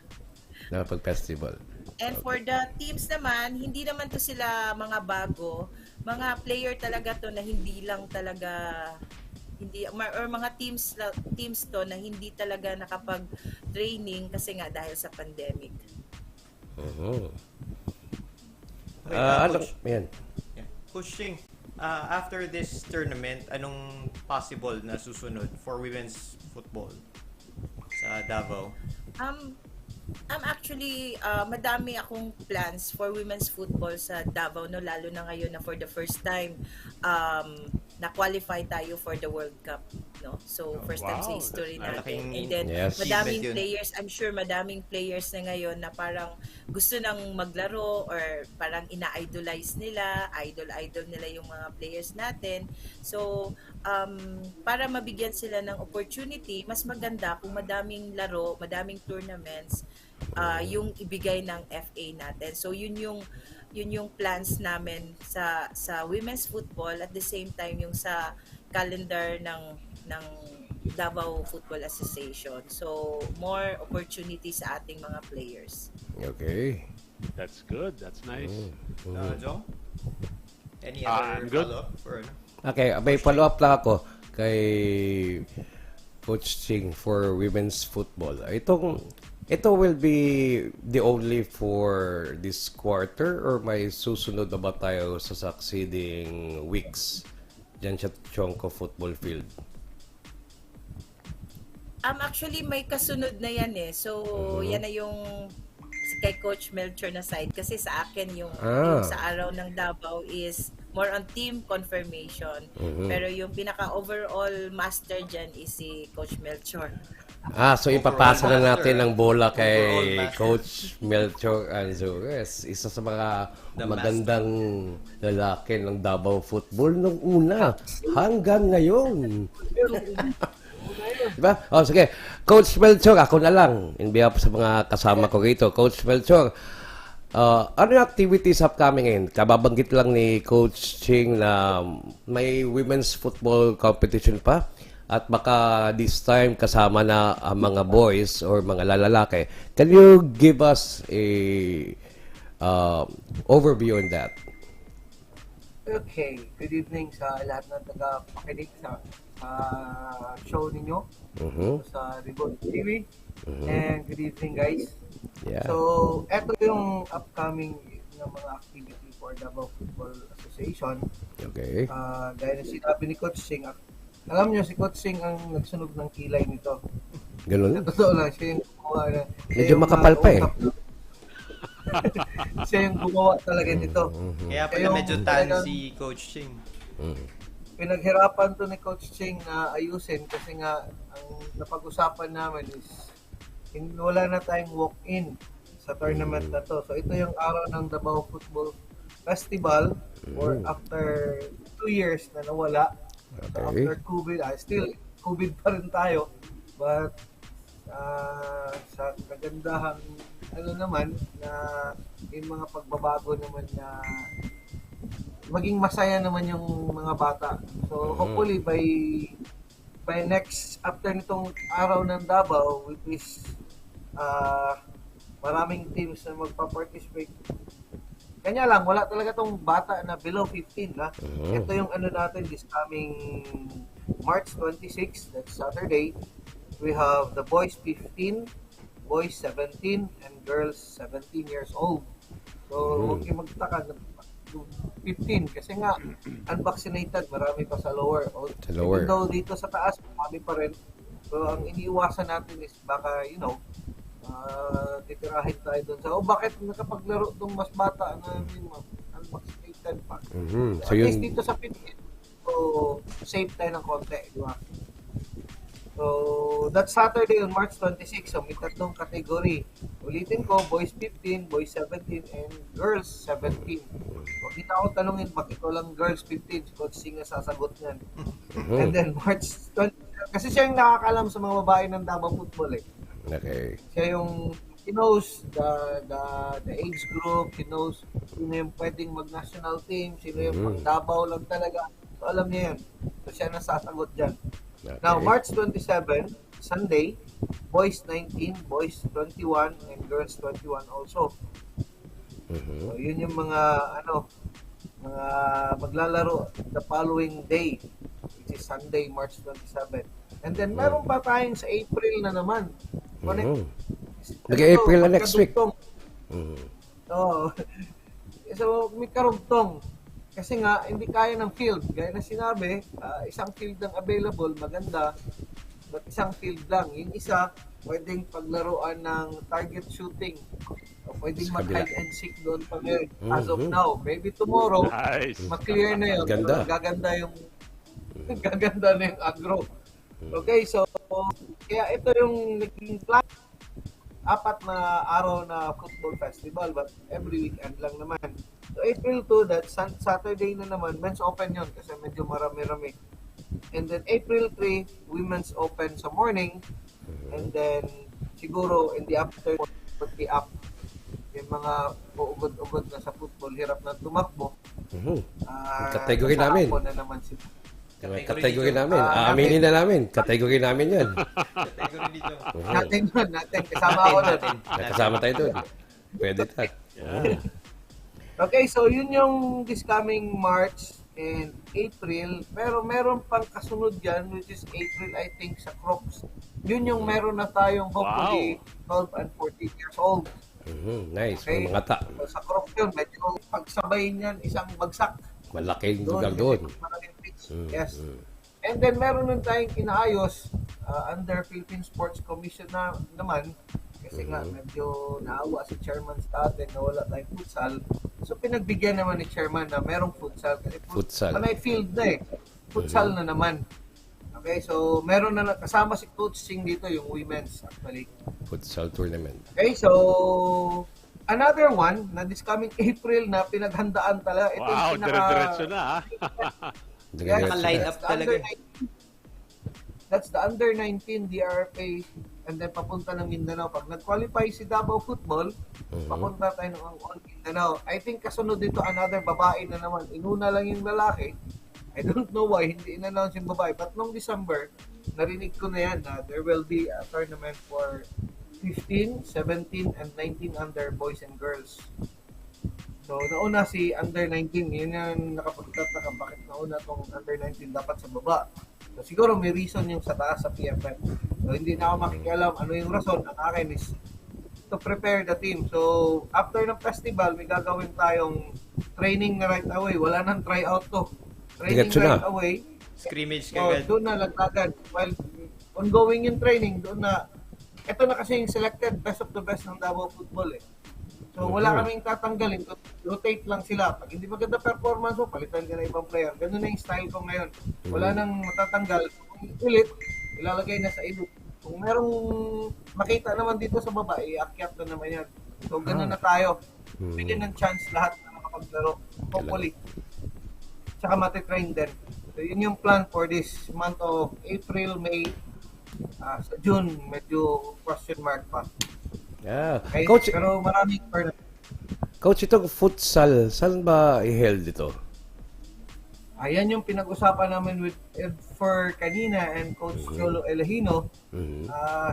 Pag-festival. And for the teams naman, hindi naman to sila mga bago. Mga player talaga to na hindi lang talaga or mga teams to na hindi talaga nakapag-training kasi nga dahil sa pandemic. Coach, Yan. yeah. Coach Ching, after this tournament, anong possible na susunod for women's football sa Davao? Actually, madami akong plans for women's football sa Davao, no, lalo na ngayon na for the first time na-qualify tayo for the World Cup, no. So first time sa Wow, history that's natin. malaking And then Yes. madaming achievement yun. players, I'm sure madaming players na ngayon na parang gusto nang maglaro or parang ina-idolize nila, idol nila yung mga players natin. So para mabigyan sila ng opportunity, mas maganda kung madaming laro, madaming tournaments yung ibigay ng FA natin. So yun yung plans namin sa women's football, at the same time yung sa calendar ng Davao Football Association. So, more opportunities sa ating mga players. Okay. That's good. That's nice. Jong? Any I'm other good. follow-up? Or, Okay, may follow-up lang ako kay Coach Ching for women's football. Ito will be the only for this quarter or may susunod na ba tayo sa succeeding weeks dyan sa Chonko Football Field? Actually, may kasunod na yan eh. So, yan na yung kay Coach Melchor na side. Kasi sa akin, yung sa araw ng Davao is more on team confirmation. Pero yung pinaka-overall master dyan is si Coach Melchor. So ipapasa na natin ang bola kay Overall master. Coach Melchor Anzores. Isa sa mga magandang lalaki ng Davao Football nung una hanggang ngayon. Diba? Sige. Coach Melchor, ako na lang. In behalf sa mga kasama ko rito. Coach Melchor, ano yung activities upcoming ngayon? Kababanggit lang ni Coach Ching na may women's football competition pa. At baka this time kasama na ang mga boys or mga lalaki. Can you give us a overview on that? Okay, good evening sa lahat ng taga-pakinig sa show ninyo sa Reboot TV. And good evening guys. Yeah. So, eto yung upcoming ng mga activity for Davao Football Association. Okay. Gaya na sinabi ni Coach Singh, alam niyo si Coach Singh ang nagsunog ng kilay nito. Ganun. Totoo lang, siya yung gumawa na. Medyo makapal pa eh. Siya yung gumawa talaga nito. kaya pala Yung medyo tan talagang- si Coach Ching. Pinaghirapan to ni Coach Ching na ayusin kasi nga ang napag-usapan namin is wala na tayong walk-in sa tournament na to. So ito yung araw ng Davao Football Festival or after 2 years na nawala. So Okay. after COVID, still COVID pa rin tayo. But sa kagandahan naman na yung mga pagbabago naman na maging masaya naman yung mga bata. So hopefully by next after nitong araw ng Davao, which is maraming teams na magpa-participate. Kanya lang, wala talaga tong bata na below 15 ha. Ito yung ano natin this coming March 26, that's Saturday. We have the boys 15, boys 17, and girls 17 years old. So, huwag kayo magtaka na 15 kasi nga unvaccinated, marami pa sa lower. Sa lower. Even though dito sa taas, marami pa rin. So, ang iniiwasan natin is baka, titirahin tayo doon sa, bakit nakapaglaro itong mas bata na unvaccinated pa? So At least yun, dito sa Pilipinas, so save tayo ng konti, di ba? So, that's Saturday on March 26. So, may tatlong category. Ulitin ko, boys 15, boys 17, and girls 17. Huwag kita ako tanungin, bakit ko lang girls 15? Si Coach Singh na sasagot niyan. And then, March 20. Kasi siya yung nakakalam sa mga babae ng Davao Football eh. okay. Siya yung he knows the age group, he knows sino yung pwedeng mag-national team, sino yung pang Davao lang talaga. So alam niya yun. So siya na sasagot dyan. Okay. Now, March 27, Sunday, boys 19, boys 21, and girls 21 also. So yun yung mga mga maglalaro the following day, which is Sunday, March 27. And then meron pa tayong sa April na naman. Nag-April na next week. Oo. So, may karugtong. Kasi nga, hindi kaya ng field. Gaya na sinabi, isang field ang available, maganda. But isang field lang. Yung isa, pwedeng paglaruan ng target shooting. O pwedeng Sa kabila. mag-hide and seek doon pa ngayon. As of now. Maybe tomorrow, Nice. ma-clear na yun. Ganda. Gaganda na yung agro. Okay, so kaya ito yung naging plan. 4 na araw na football festival, but every weekend lang naman. So April 2, that's Saturday na naman, men's open yun kasi medyo marami-rami. And then April 3, women's open sa morning. And then siguro in the afternoon, the up. Yung mga uugod-ugod na sa football, hirap na tumakbo. Category sa namin. hapon na naman sila. Category namin. Aaminin na namin. Category namin yan. Category dito. Natin. Kasama ako doon. Nakasama tayo doon. Pwede tayo. Okay, so yun yung this coming March and April. Pero meron pang kasunod dyan, which is April, I think, sa Crocs. Yun yung meron na tayong hopefully 12 and 14 years old. Nice. Okay? Mga ta. So, sa Crocs yun, medyo pagsabay niyan, isang bagsak. Malaking lugar doon. Malaking pitch. Yes. And then meron nun tayong inaayos under Philippine Sports Commission na naman kasi nga medyo naawa si chairman sa atin na wala tayong futsal. So pinagbigyan naman ni chairman na merong futsal kasi Futsal. panay field na eh. Futsal na naman. Okay, so meron na kasama si Coach Sing dito yung women's actually. Futsal tournament. Okay, so another one na this coming April na pinaghandaan talaga. Ito Wow, yung dire-diretso na ha. Yes, Naka-line up that's the talaga. That's the under 19 DRFA and then papunta ng Mindanao. Pag nag-qualify si Davao Football, papunta tayo ng All Mindanao. I think kasunod dito another babae na naman. Inuna lang yung lalaki. I don't know why hindi in-announce yung babae. But nung December, narinig ko na yan na there will be a tournament for 15, 17, and 19 under boys and girls. So, nauna si under 19. Yun yung nakapagtataka bakit nauna tong under 19 dapat sa baba. So, siguro may reason yung sa taas sa PFF. So, hindi na ako makikialam ano yung rason. Ang akin is to prepare the team. So, after ng festival, may gagawin tayong training na right away. Wala nang tryout to. Training Diretso na. right away. Scrimmage So, kagad. doon na lagdagan. While ongoing yung training, doon na, ito na kasi yung selected best of the best ng Davao Football eh. So, wala kaming tatanggalin. Rotate lang sila. Pag hindi maganda performance mo, palitan ka na ibang player. Ganun na yung style ko ngayon. Wala nang matatanggal. Kung ulit, ilalagay na sa ilo. Kung merong makita naman dito sa baba, iakyat na naman yan. So, ganun na tayo. Bigyan ng chance lahat na makapaglaro. Hopefully. Tsaka matitrain din. So, yun yung plan for this month of April, May. Sa June, medyo question mark pa. Yeah. Okay? Coach, Pero maraming Coach, itong futsal, saan ba i-held ito? Ayan yung pinag-usapan namin with Ed for kanina and Coach Cholo Elahino.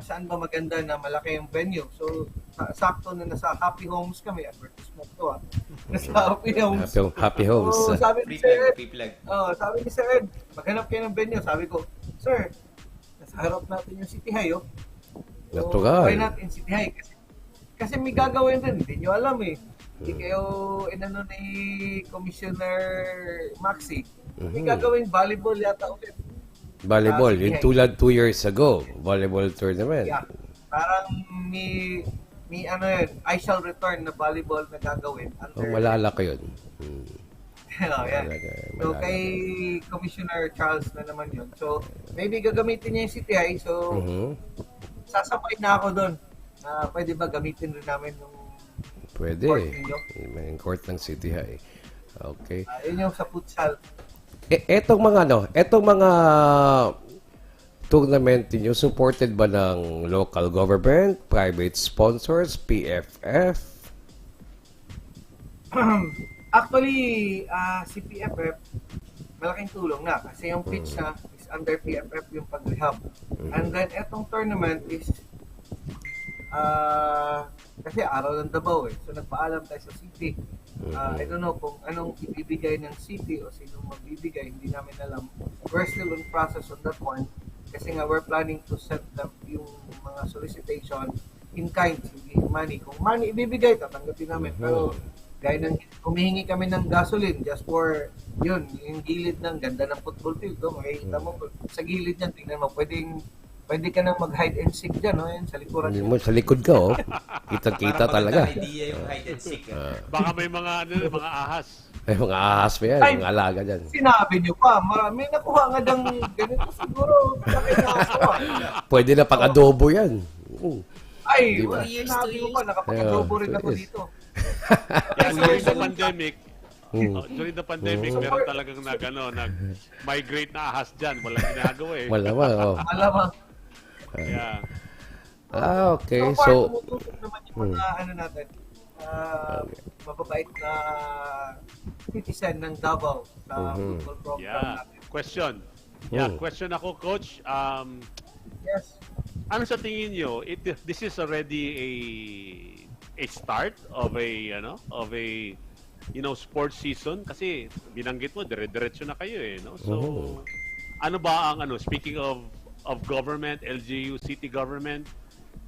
Saan ba maganda na malaki yung venue? So, sakto na nasa Happy Homes kami. Advertisement to Nasa Happy Homes. Happy Homes. So, sabi ni Free Sir plug, Ed, free plug. sabi ni Sir Ed, maghanap kayo ng venue. Sabi ko, Sir, nasa harap natin yung City High, So, Natural. why not in City High? Kasi may gagawin din. Hindi nyo alam eh. Hindi kayo inano ni Commissioner Maxi. May gagawin volleyball yata ulit. Volleyball, Sige. yung tulad 2 years ago, volleyball tournament. Yeah. Parang may ano yun, I shall return na volleyball na gagawin. Malala ko yun. Yan. So Malala. kay Commissioner Charles na naman yun. So maybe gagamitin niya yung City High. So sasabay na ako doon. Pwede ba gamitin rin namin yung Pwede. court ninyo? May court ng City High. Okay. Yun yung sa futsal. Etong mga tournament niyo supported ba ng local government, private sponsors, PFF? Actually, si PFF, malaking tulong na kasi yung pitch na is under PFF yung pag-rehub. And then, etong tournament is kasi araw ng Davao So, nagpaalam tayo sa city. I don't know kung anong ibibigay ng city o sinong magbibigay. Hindi namin alam. We're still in process on that one. Kasi nga, we're planning to send them yung mga solicitation in kind, hindi money. Kung money ibibigay, tatanggapin namin. Pero, gaya ng humihingi kami ng gasoline just for yun, yung gilid ng ganda ng football field. Makikita mo, sa gilid niyan, tingnan mo, pwede ka nang mag-hide and seek dyan, yan, sa likuran. Hindi mo sa likod ka, Kitang-kita talaga. Idea yung hide and seek. Baka may mga ahas. May mga ahas pa yan, Ay, mga alaga dyan. Sinabi niyo pa, marami nakuha nga ng ganito siguro. Malaki na asawa. Pwede na pang-adobo yan. Ay, Di ba? sinabi ko pa, nakapag-adobo rin ako dito. Yeah, during the pandemic, during the pandemic, meron talagang nag-migrate na ahas dyan. Walang ginagawa eh. Malamang, Malamang. Yeah. Okay. So far, So, tumututok naman yung mga ano natin, mababait na citizen ng Davao sa football program Yeah. natin. Question. Yeah, question ako, Coach. Yes. Ano sa tingin nyo? This is already a start of a sports season kasi binanggit mo dire-diretso na kayo no. So ano ba ang speaking of government, LGU, city government,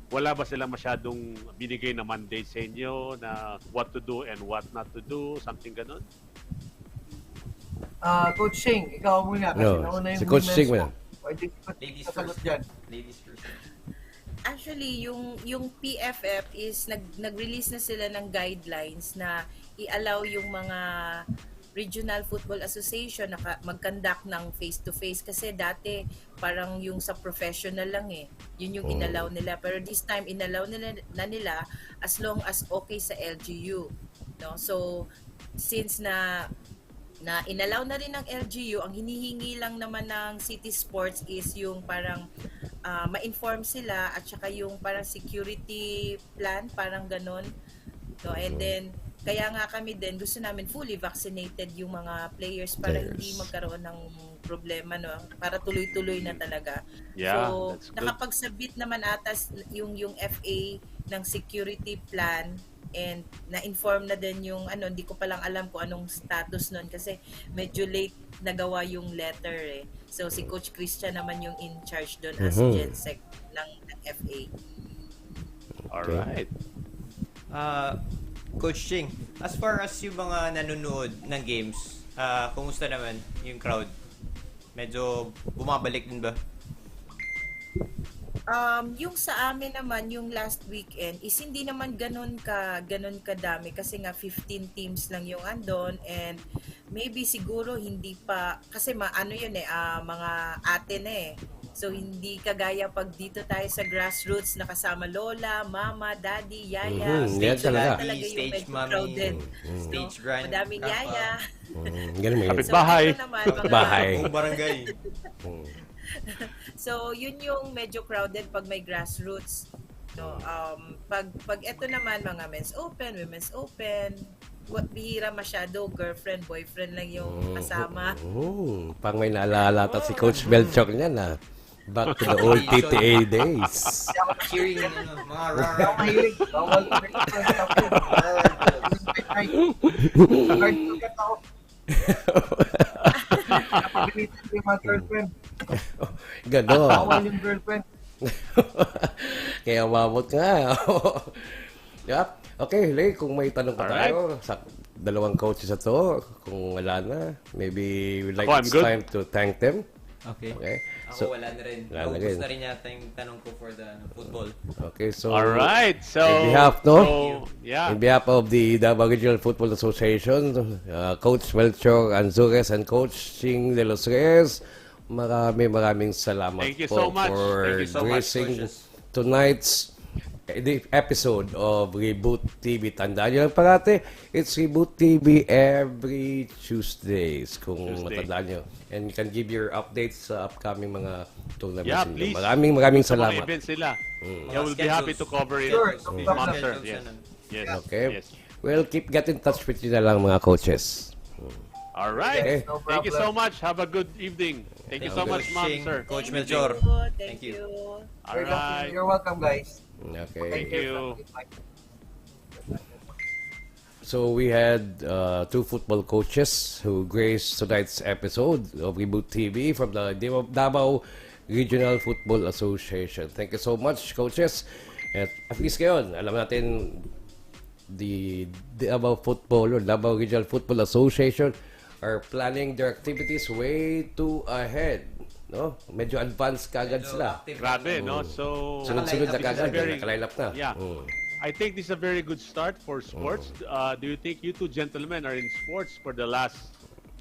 wala ba silang masyadong binigay na mandate sa inyo na what to do and what not to do, something ganun? Coach Shing, ikaw muna kasi No, nauna yung si Coach women's Shing ko. muna. Pwede Ladies sasagot first. dyan. Ladies first. Actually, yung PFF is nag-release na sila ng guidelines na i-allow yung mga Regional Football Association na mag-conduct ng face-to-face kasi dati parang yung sa professional lang yun yung inallow nila, pero this time inallow nila as long as okay sa LGU, no? So since na inallow na rin ng LGU, ang hinihingi lang naman ng City Sports is yung parang ma-inform sila at saka yung parang security plan, parang ganon. No? And then, kaya nga kami din, gusto namin fully vaccinated yung mga players para hindi magkaroon ng problema, no? Para tuloy-tuloy na talaga. Yeah, So, that's good. nakapag-submit naman atas yung FA ng security plan and na-inform na din yung hindi ko pa lang alam kung anong status nun kasi medyo late nagawa yung letter So si Coach Christian naman yung in charge doon as GenSec ng FA. Alright. Coach Ching, as far as yung mga nanonood ng games, kumusta naman yung crowd? Medyo bumabalik din ba? Yung sa amin naman, yung last weekend, is hindi naman ganun kadami kasi nga 15 teams lang yung andon and maybe siguro hindi pa, kasi mga ate na So hindi kagaya pag dito tayo sa grassroots nakasama lola, mama, daddy, yaya. Yan talaga. Talaga yung Stage medyo mommy, crowded. stage grand, Madaming grandpa. yaya. Ganun mo yun. Kapitbahay. ito naman, mga- Bahay. Buong barangay. So, yun yung medyo crowded pag may grassroots. No, pag ito naman mga men's open, women's open, bihira masyado, girlfriend, boyfriend lang yung kasama. Pang may naalala ata si Coach Belchok niyan na. Back to the old TTA days. Cheering, mga rar. Ako mahilig. Bawal ko rin ito. Hard to get ako. Napagalitan ko yung mga girlfriend. Ganon. Bawal yung girlfriend. Kaya umabot nga. Yep. Okay, Lay, kung may tanong pa tayo sa dalawang coaches na to, kung wala na, maybe we'd like Ako, I'm this good. time to thank them. Okay. Okay. Ako wala na rin. wala na Ubus rin. na rin yata yung tanong ko for the football. Okay, so Alright. So, in behalf, no? yeah. In behalf of the Davao Regional Football Association, Coach Melchor Anzures and Coach Ching De Los Reyes, maraming salamat Thank you po so much. for Thank you so much, gracing coaches. tonight's episode of Reboot TV. Tandaan nyo lang parati, it's Reboot TV every Tuesdays, kung matandaan nyo. And you can give your updates sa upcoming mga tournaments. Yeah, ninyo. please. Maraming Sa mga salamat. events nila. Mga Yeah, we'll be happy to schedules. cover it. Sure, no Ma'am, problem. sir. Schedules Yes. yan. Yes. Okay? Yes. We'll get in touch with you na lang mga coaches. All right. Okay. No Thank you so problem. much. Have a good evening. Thank you so much, Coach ma'am, Ching, sir. Coach Thank Melchor. you. Thank you. All right. You're welcome, guys. Okay. Thank you. So we had two football coaches who graced tonight's episode of Reboot TV from the Davao Regional Football Association. Thank you so much, coaches. At least ngayon, alam natin the Davao Football or Davao Regional Football Association are planning their activities way too ahead. No? Medyo advanced kagad sila. Grabe, no? So, Sunod-sunod na Nakaline up kagad, very- nakaline up na. yeah. I think this is a very good start for sports. Do you think you two gentlemen are in sports for the last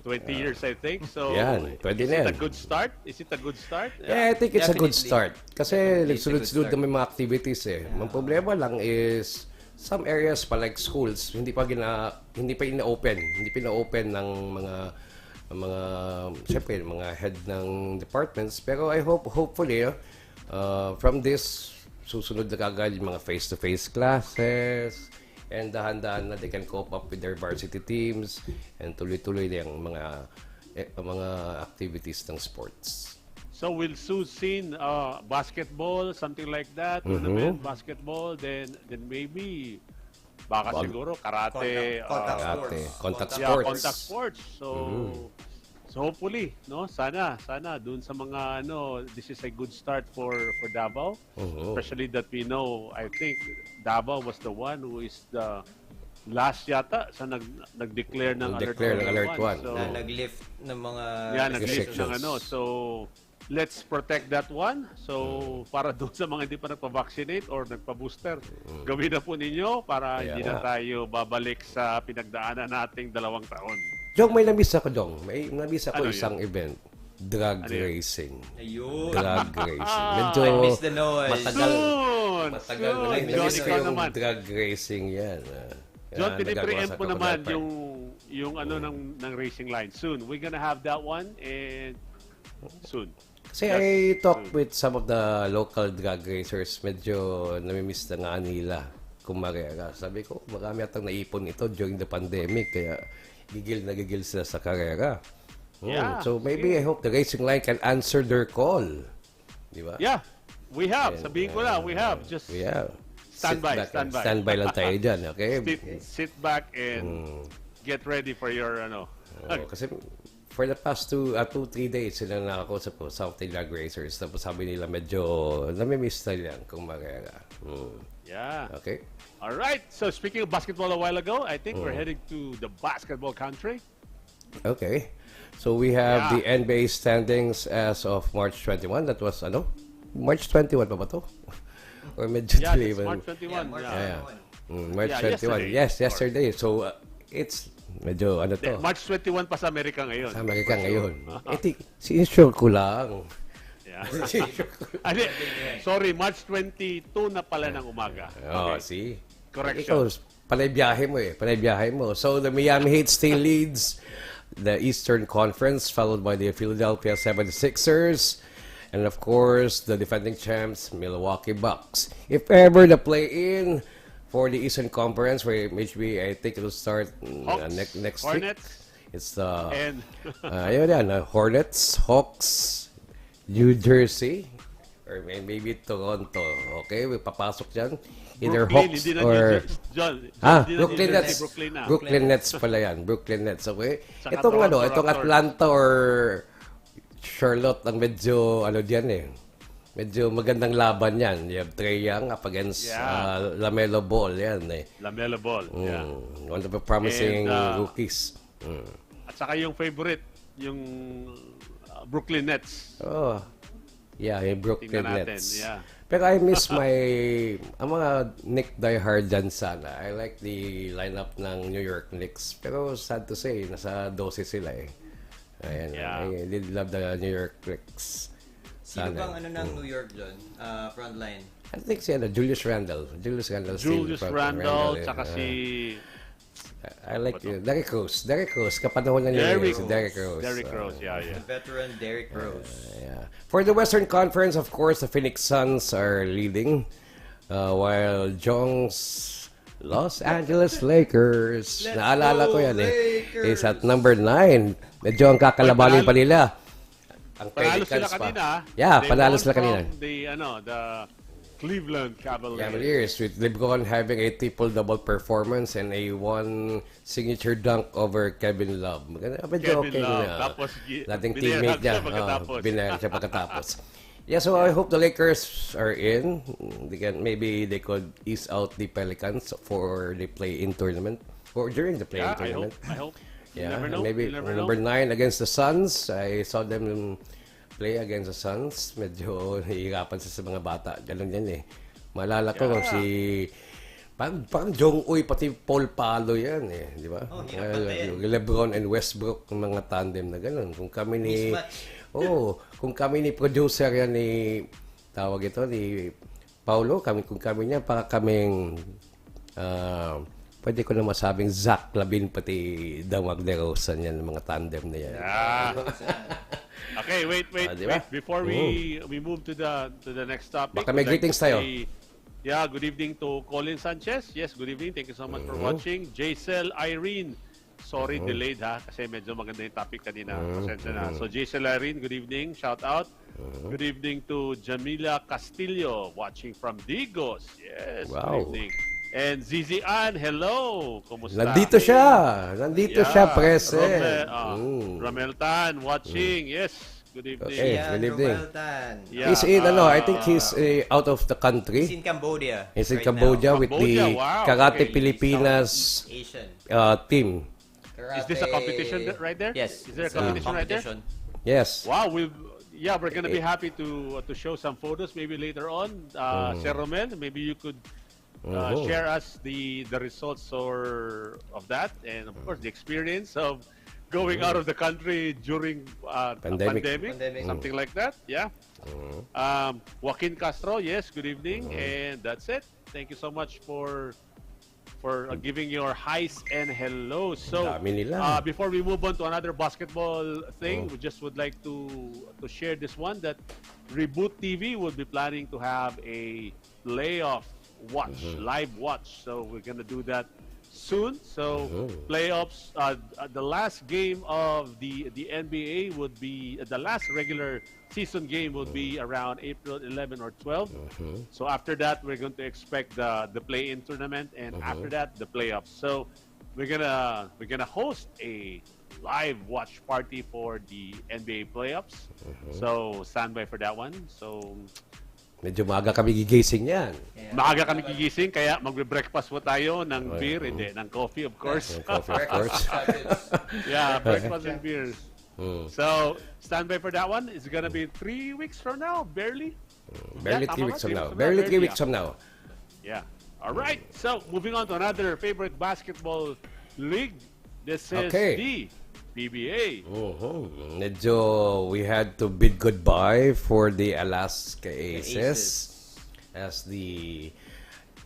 20 years, I think? So, Yan, pwede is na it a yan. good start? Is it a good start? Yeah, I think it's a good Definitely. start. Kasi It's a good nagsunod-sunod start. na may mga activities eh. Ang problema lang is some areas pa like schools, hindi pa ina-open. Hindi pa ina-open ng mga syempre mga head ng departments, pero I hopefully from this susunod na kagad yung mga face-to-face classes and dahan-dahan na they can cope up with their varsity teams and tuloy-tuloy na yung mga mga activities ng sports. So we'll soon see basketball, something like that, tournament basketball, then maybe baka siguro karate, Contact yeah, sports. contact sports. So hopefully, no, sana dun sa mga this is a good start for Davao, especially that we know, I think Davao was the one who is the last yata sa nag-declare ng Alert 1. So, Na nag-lift ng mga nag-lift ng restrictions. So let's protect that one. So para doon sa mga hindi pa nagpa-vaccinate or nagpa-booster, gawin na po ninyo para hindi na tayo babalik sa pinagdaanan nating 2 taon. Jong, may namiss ako, Jong. May namiss ako Ano isang event. Drag racing. Ayun. Drag racing. Medyo I miss the noise. matagal Soon. na rin. John, Namiss ko ikaw yung naman. drag racing yan. John, Nagagawa pinipreempt sa mo naman Crocodile Park. yung ng racing line. Soon. We're gonna have that one and soon. Kasi I talked with some of the local drag racers. Medyo namimiss na nga nila kumarera. Sabi ko, marami atang naipon ito during the pandemic. Kaya gigil sila sa karera. Yeah. So maybe I hope the racing line can answer their call. Di ba? Yeah, we have. Sabihin ko na, we have. Just Yeah. Stand by. Standby lang tayo dyan, okay? sit back and get ready for your Kasi for the past 2-3 days, sila nakakausap ko, South Drag Racers. Tapos sabi nila medyo namimiss na yan kung marera. Yeah. Okay? All right. So speaking of basketball a while ago, I think we're heading to the basketball country. Okay. So we have Yeah. the NBA standings as of March 21. That was, March 21 pa ba to? Or medyo Yeah, delay it's ba? March 21. March Yeah. 21. March Yeah, 21. yesterday. Yes, yesterday. So it's medyo to? March 21 pa sa Amerika ngayon. Sa Amerika ngayon. Sinusure ko lang. Yeah. Sorry, March 22 na pala ng umaga. Oh, Okay. see? Correction. Ikaw, panay biyahe mo. So, the Miami Heat still leads the Eastern Conference, followed by the Philadelphia 76ers, and of course, the defending champs, Milwaukee Bucks. If ever the play-in for the Eastern Conference, which I think it will start Hawks, next Hornets, week. It's the and Hornets, Hawks, New Jersey, or maybe Toronto. Okay, may papasok dyan. Either Brooklyn, Hawks hindi na or... New Jersey. John, hindi na Brooklyn New Jersey, Nets. Brooklyn na. Brooklyn Nets pala yan. Brooklyn Nets, okay? Saka Itong Toronto itong Raptors. Atlanta or Charlotte ang medyo diyan eh. Medyo magandang laban yan. You have Trae Young up against LaMelo Ball yan eh. LaMelo Ball. Yeah. One of the promising And, rookies. At saka yung favorite, yung Brooklyn Nets. Oh. Yeah, yung Brooklyn Tingnan natin. Nets. Yeah. Pero I miss ang mga Knicks diehard dyan sana. I like the lineup ng New York Knicks. Pero sad to say, nasa 12 sila eh. Ayan. Yeah. I did love the New York Knicks. Sino Sana. bang ng New York, John? Frontline. I think si Julius Randle. Julius Randle. Julius Randle, eh. tsaka si... I like Derrick Rose. Derrick Rose. Kapanahon na niya si Derrick Rose. Derrick Rose, yeah. The veteran Derrick Rose. Yeah. For the Western Conference, of course, the Phoenix Suns are leading, while Jong's Los Angeles Lakers, naalala ko yan is at number 9. Medyo ang kakalabanin pa nila. Ang Panalo sila Pelicans pa. kanina. Yeah, They panalo won sila kanina. from the Cleveland Cavaliers. Cavaliers with LeBron having a triple-double performance and a one signature dunk over Kevin Love. Medyo Kevin okay Love. na. Tapos, Dating binayad teammate niya. siya pagkatapos. Binayad siya pagkatapos. Yeah, so I hope the Lakers are in. Maybe they could ease out the Pelicans for the play-in tournament or during the play-in Yeah, tournament. I hope. You Yeah, never know. maybe You never number know. 9 against the Suns. I saw them play against the Suns. Medyo nahihirapan sa mga bata. Ganun yan eh. Malala ko si parang Jong Uy pati Paul Palo yan eh, di ba? LeBron and Westbrook ng mga tandem na ganun. Kung kami ni kung kami ni producer yan ni tawag ito ni Paulo, kung kami niya para kaming pwede ko na masabing Zach Lavin pati Damag De Rosan yan, mga tandem na yan. Yeah. Okay, wait. Diba? Before we move to the next topic. Baka may we'd like greetings to tayo. say, good evening to Colin Sanchez. Yes, good evening. Thank you so much for watching. Jaisel Irene Sorry, delayed ha, kasi medyo maganda yung topic kanina. Pasensya na. So, Jay Celarin, good evening. Shout out. Good evening to Jamila Castillo, watching from Digos. Yes, Wow. good evening. And Zizi Ann, hello. Kumusta? Nandito siya. Nandito siya, present. Romel Tan, watching. Yes, good evening. Okay. Yan, good evening. Romel Tan. Yeah, He's in, I think he's out of the He's country. in Cambodia. He's in right Cambodia now. with the Cambodia, wow. Karate Okay. Pilipinas Asian. team. Is this a competition right there? Yes. Is there a it's competition right there? Yes. Wow, we're gonna be happy to show some photos maybe later on. Sir Romel, maybe you could share us the results of that, and of course the experience of going out of the country during Pandemic. Pandemic. something like that. Yeah. Joaquin Castro, yes, good evening, and that's it. Thank you so much for giving your highs and hellos. So, Dami nila. before we move on to another basketball thing, we just would like to share this one that Reboot TV will be planning to have a playoff watch, live watch. So we're gonna do that soon. So playoffs, the last game of the NBA would be the last regular season game would be around April 11 or 12. So after that, we're going to expect the play-in tournament, and after that, the playoffs. So we're gonna host a live watch party for the NBA playoffs. So stand by for that one. So Medyo maaga kami gigising yan. maaga kami gigising, kaya magbe-breakfast po tayo ng beer, hindi, ng coffee, of course. Coffee, of course. Yeah, breakfast and beers. So, stand by for that one. It's gonna be 3 weeks from now, barely. Barely Yeah, 3 tama weeks ba? from now. 3 Barely 3 barely, weeks from now. Yeah. All right. So, moving on to another favorite basketball league. This is Okay. the PBA. Medyo we had to bid goodbye for the Alaska Aces as the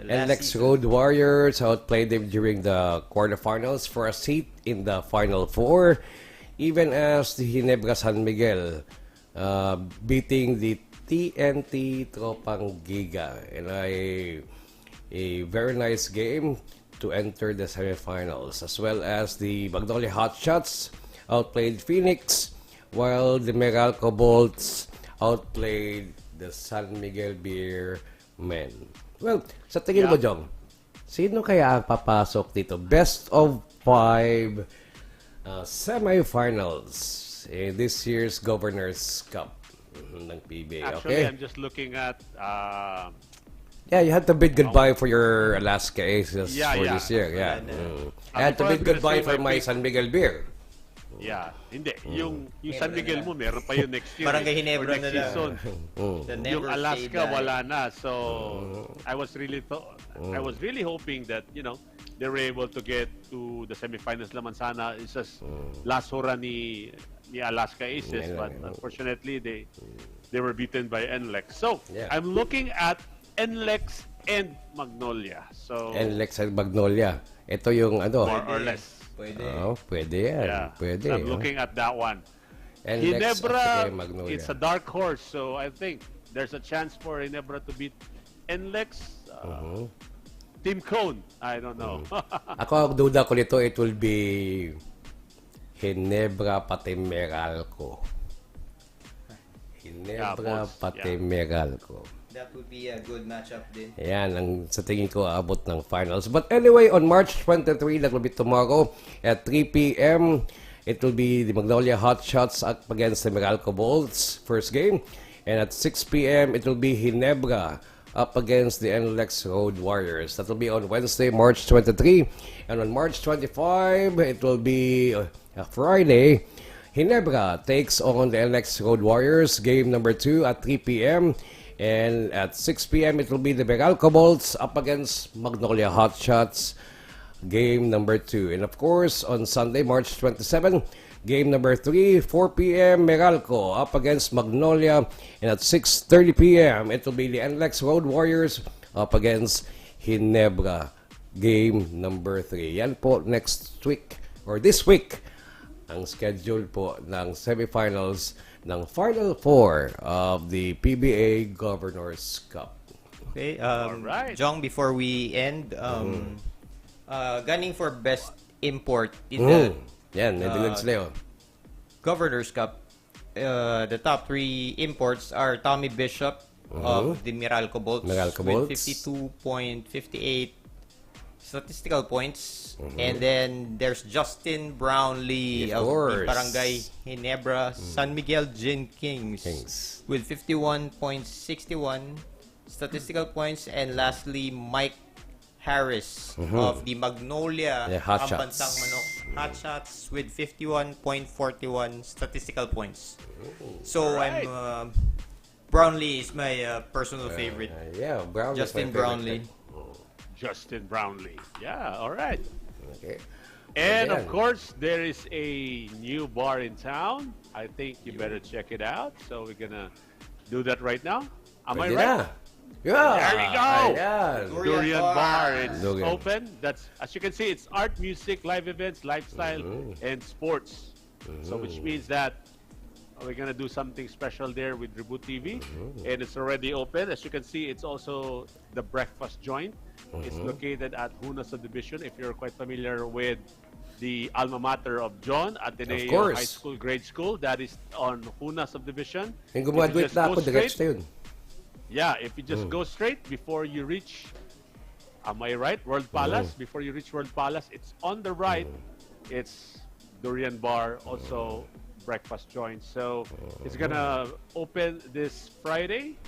last NLEX season. Road Warriors outplayed them during the quarterfinals for a seat in the Final Four, even as the Ginebra San Miguel beating the TNT Tropang Giga in a very nice game to enter the semifinals, as well as the Magnolia Hotshots outplayed Phoenix, while the Meralco Bolts outplayed the San Miguel Beer Men. Well, sa tingin mo, Jong, sino kaya ang papasok dito? Best of 5 semifinals in this year's Governors Cup ng PBA. Actually, Okay? I'm just looking at Yeah, you had to bid goodbye for your Alaska Aces Yeah, for yeah. this year. Yeah. I had to before bid I'm gonna goodbye say for my my pick. San Miguel Beer. yeah, hindi. Yung San Miguel mo, meron pa yun next year. Parang kay or Ginebra next na lang. season. The Yung never Alaska say die. wala na. So I was really hoping that they were able to get to the semifinals naman sana. It's just last hura ni Alaska Aces, but unfortunately they were beaten by NLEX. So Yeah. I'm looking at NLEX and Magnolia. So NLEX at Magnolia. Ito yung more or less. Pwede. Pwede yan. Yeah. Pwede. I'm looking at that one. NLEX at Ginebra, saka yung Magnolia. it's a dark horse, so I think there's a chance for Ginebra to beat NLEX. Team Cone, I don't know. Ako, ang duda ko nito, it will be Ginebra pati Meralco. Ginebra boss. pati Yeah. Meralco. That would be a good matchup din. Ayan, ang sa tingin ko aabot ng finals. But anyway, on March 23, that will be tomorrow at 3 p.m., it will be the Magnolia Hotshots up against the Meralco Bolts, first game. And at 6 p.m., it will be Ginebra up against the NLEX Road Warriors. That will be on Wednesday, March 23. And on March 25, it will be Friday. Ginebra takes on the NLEX Road Warriors, game number 2 at 3 p.m. And at 6 p.m., it will be the Meralco Bolts up against Magnolia Hotshots, game number 2. And of course, on Sunday, March 27, game number 3, 4 p.m., Meralco up against Magnolia. And at 6:30 p.m., it will be the NLEX Road Warriors up against Ginebra, game number 3. Yan po next week, or this week, ang schedule po ng semifinals ng Final Four of the PBA Governors Cup. Okay, Alright. Jong, before we end, gunning for best import in the Yan, nandun sila yun. Governor's Cup. The top 3 imports are Tommy Bishop of the Meralco Bolts Meralco with Bolts. 52.58 statistical points. And then there's Justin Brownlee Of of the course. Barangay Ginebra San Miguel Kings Kings. with 51.61 statistical points. And lastly, Mike Harris of the Magnolia Yeah, Hot Shots. Bansang Manok Hot Shots with 51.41 statistical points. So Alright. I'm Brownlee is my personal favorite. Yeah, Brownlee. Justin Brownlee. Justin Brownlee. Yeah, all right. Okay. And Ayan. of course, there is a new bar in town. I think you better check it out. So we're gonna do that right now. Am I Pwede right? na. Yeah. There we go. Ayan. Durian Bar. It's Durian. open. That's, as you can see, it's art, music, live events, lifestyle, and sports. So which means that we're gonna do something special there with Reboot TV, and it's already open. As you can see, it's also the breakfast joint. It's located at Huna Subdivision. If you're quite familiar with the alma mater of John, Ateneo course. High School, Grade School, that is on Huna Subdivision. Yung If you gumaduate just na go ako, diretso straight- na yun. Yeah, if you just go straight before you reach, am I right? World Palace. Before you reach World Palace, it's on the right. It's Durian Bar, also breakfast joint. So it's gonna open this Friday.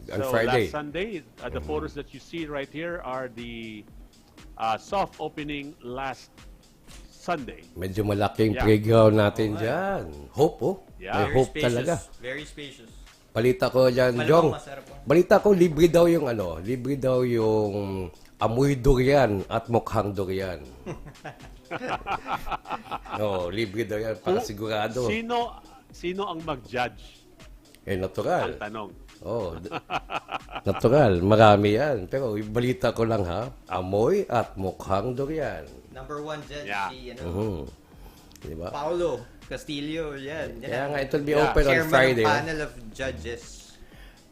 On So Friday. last Sunday, the photos that you see right here are the soft opening last Sunday. Medyo malaki yung Yeah. playground natin dyan. Hope, oh. Yeah. May Very hope spacious. talaga. Very spacious. Balita ko dyan, Malamang Jong. masarap po. Balita ko, libre daw yung libre daw yung amoy durian at mukhang durian. No, libre daw yan, para sigurado. Sino ang mag-judge? Natural. Ang tanong. Oh, natural. Marami yan. Pero yung balita ko lang ha, amoy at mukhang durian. Number 1 judge Yeah. si Diba? Palo Castillo. Yan. Kaya nga, it will be Yeah. open on Chairman Friday. ng panel of judges.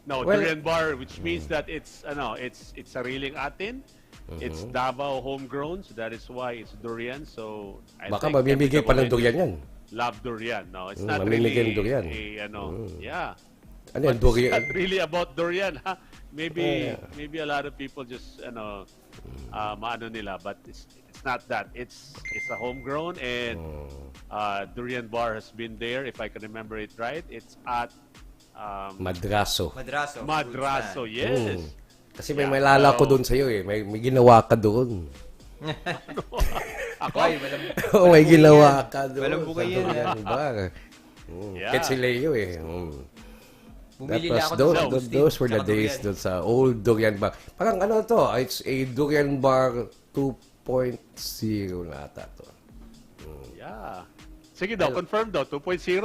No, Well- Durian Bar, which means that it's sariling atin. It's Davao homegrown, so that is why it's durian. So I Baka think mamimigay pa ng every durian yan. love durian. No, it's not mamimigay ng really durian. yeah. Ano yan, But durian? it's not really about durian, ha? Maybe Yeah. maybe a lot of people just maano nila, but it's not that. It's a homegrown, and Durian Bar has been there, if I can remember it right. It's at Madraso. Fruit Madraso, stand. yes. Kasi may Yeah, malala ko so- doon sa'yo eh. May ginawa ka doon. Ako? Ay, walang- Oo, may ginawa ka doon. Walang bukay sa yan, Durian Bar. Yeah. Kahit si Leo eh. Bumili That na was ako those, ng those, Steve, those were the tsaka days durian. doon sa old Durian Bar. Parang ano to, it's a Durian Bar 2.0 na ata to. Yeah. Sige daw, confirm daw, 2.0.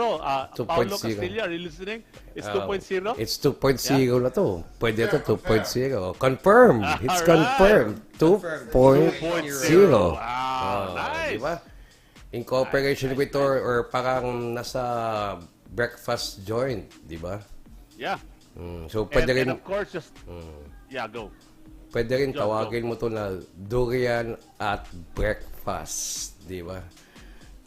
Paulo 2.0. Castillo, are you listening? It's 2.0? It's 2.0 na to. Pwede to 2.0. Confirm. It's Alright. confirmed. 2.0. Wow, nice. Diba? In cooperation with or parang nasa breakfast joint, di ba? Yeah. So pwede rin And of course, just, yeah, go. pwede rin Go, tawagin mo to na durian at breakfast, di ba?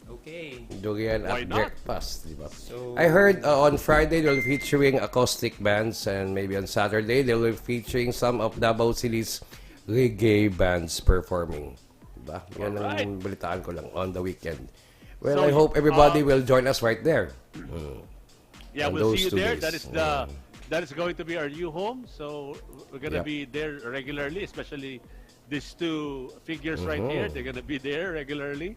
Okay. Durian Why at not? breakfast, di ba? So- I heard on Friday they'll be featuring acoustic bands, and maybe on Saturday they'll be featuring some of Davao City's reggae bands performing. Diba? Yan ang Alright. balitaan ko lang on the weekend. Well, So, I hope everybody will join us right there. Yeah, On we'll those see you 2 there. days. That is going to be our new home. So we're gonna Yep. be there regularly, especially these two figures right here. They're gonna be there regularly,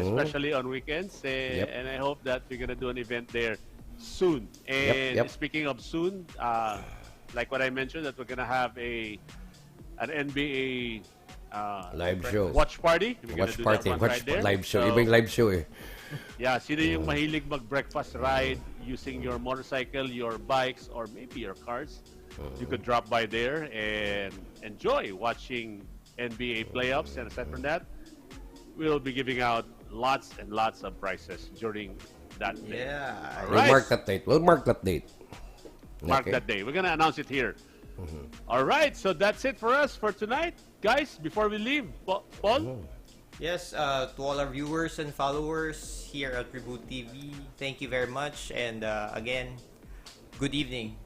especially on weekends. Yep. And I hope that we're gonna do an event there soon. And yep. speaking of soon, like what I mentioned, that we're gonna have an NBA Live show. watch party. We're Watch gonna do party. that one Watch right there. live show. So, Iba yung live show eh. yeah, sino yung mahilig mag-breakfast ride using your motorcycle, your bikes, or maybe your cars? You could drop by there and enjoy watching NBA playoffs. And aside from that, we'll be giving out lots and lots of prizes during that day. Yeah. All We'll right. mark that date. We'll mark that date. Mark Okay. that day. We're gonna announce it here. All right, so that's it for us for tonight, guys. Before we leave, Paul. Yes, to all our viewers and followers here at Reboot TV, thank you very much. And again, good evening.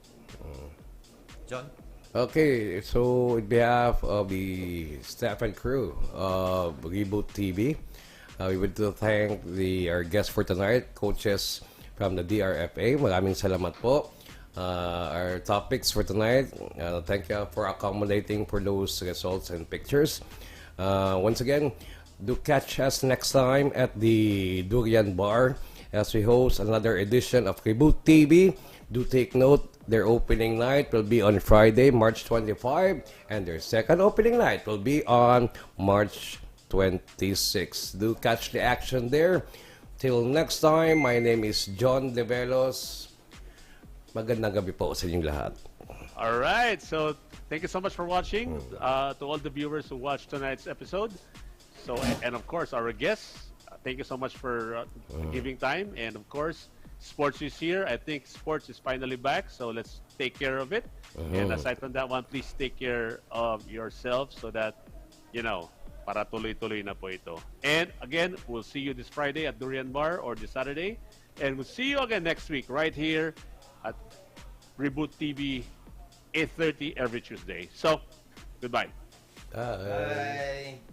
John? Okay, so on behalf of the staff and crew of Reboot TV, we would to thank our guests for tonight, coaches from the DRFA. Maraming salamat po. Our topics for tonight, thank you for accommodating for those results and pictures. Once again, do catch us next time at the Durian Bar as we host another edition of Reboot TV. Do take note, their opening night will be on Friday, March 25, and their second opening night will be on March 26. Do catch the action there. Till next time, my name is Jon Develos. Magandang gabi po sa inyong lahat. All right. So thank you so much for watching. To all the viewers who watched tonight's episode. So and of course our guests. Thank you so much for giving time. And of course, sports is here. I think sports is finally back. So let's take care of it. And aside from that one, please take care of yourself so that para tuloy-tuloy na po ito. And again, we'll see you this Friday at Durian Bar or this Saturday. And we'll see you again next week right here at Reboot TV, 8:30 every Tuesday. So, goodbye. Bye. Bye.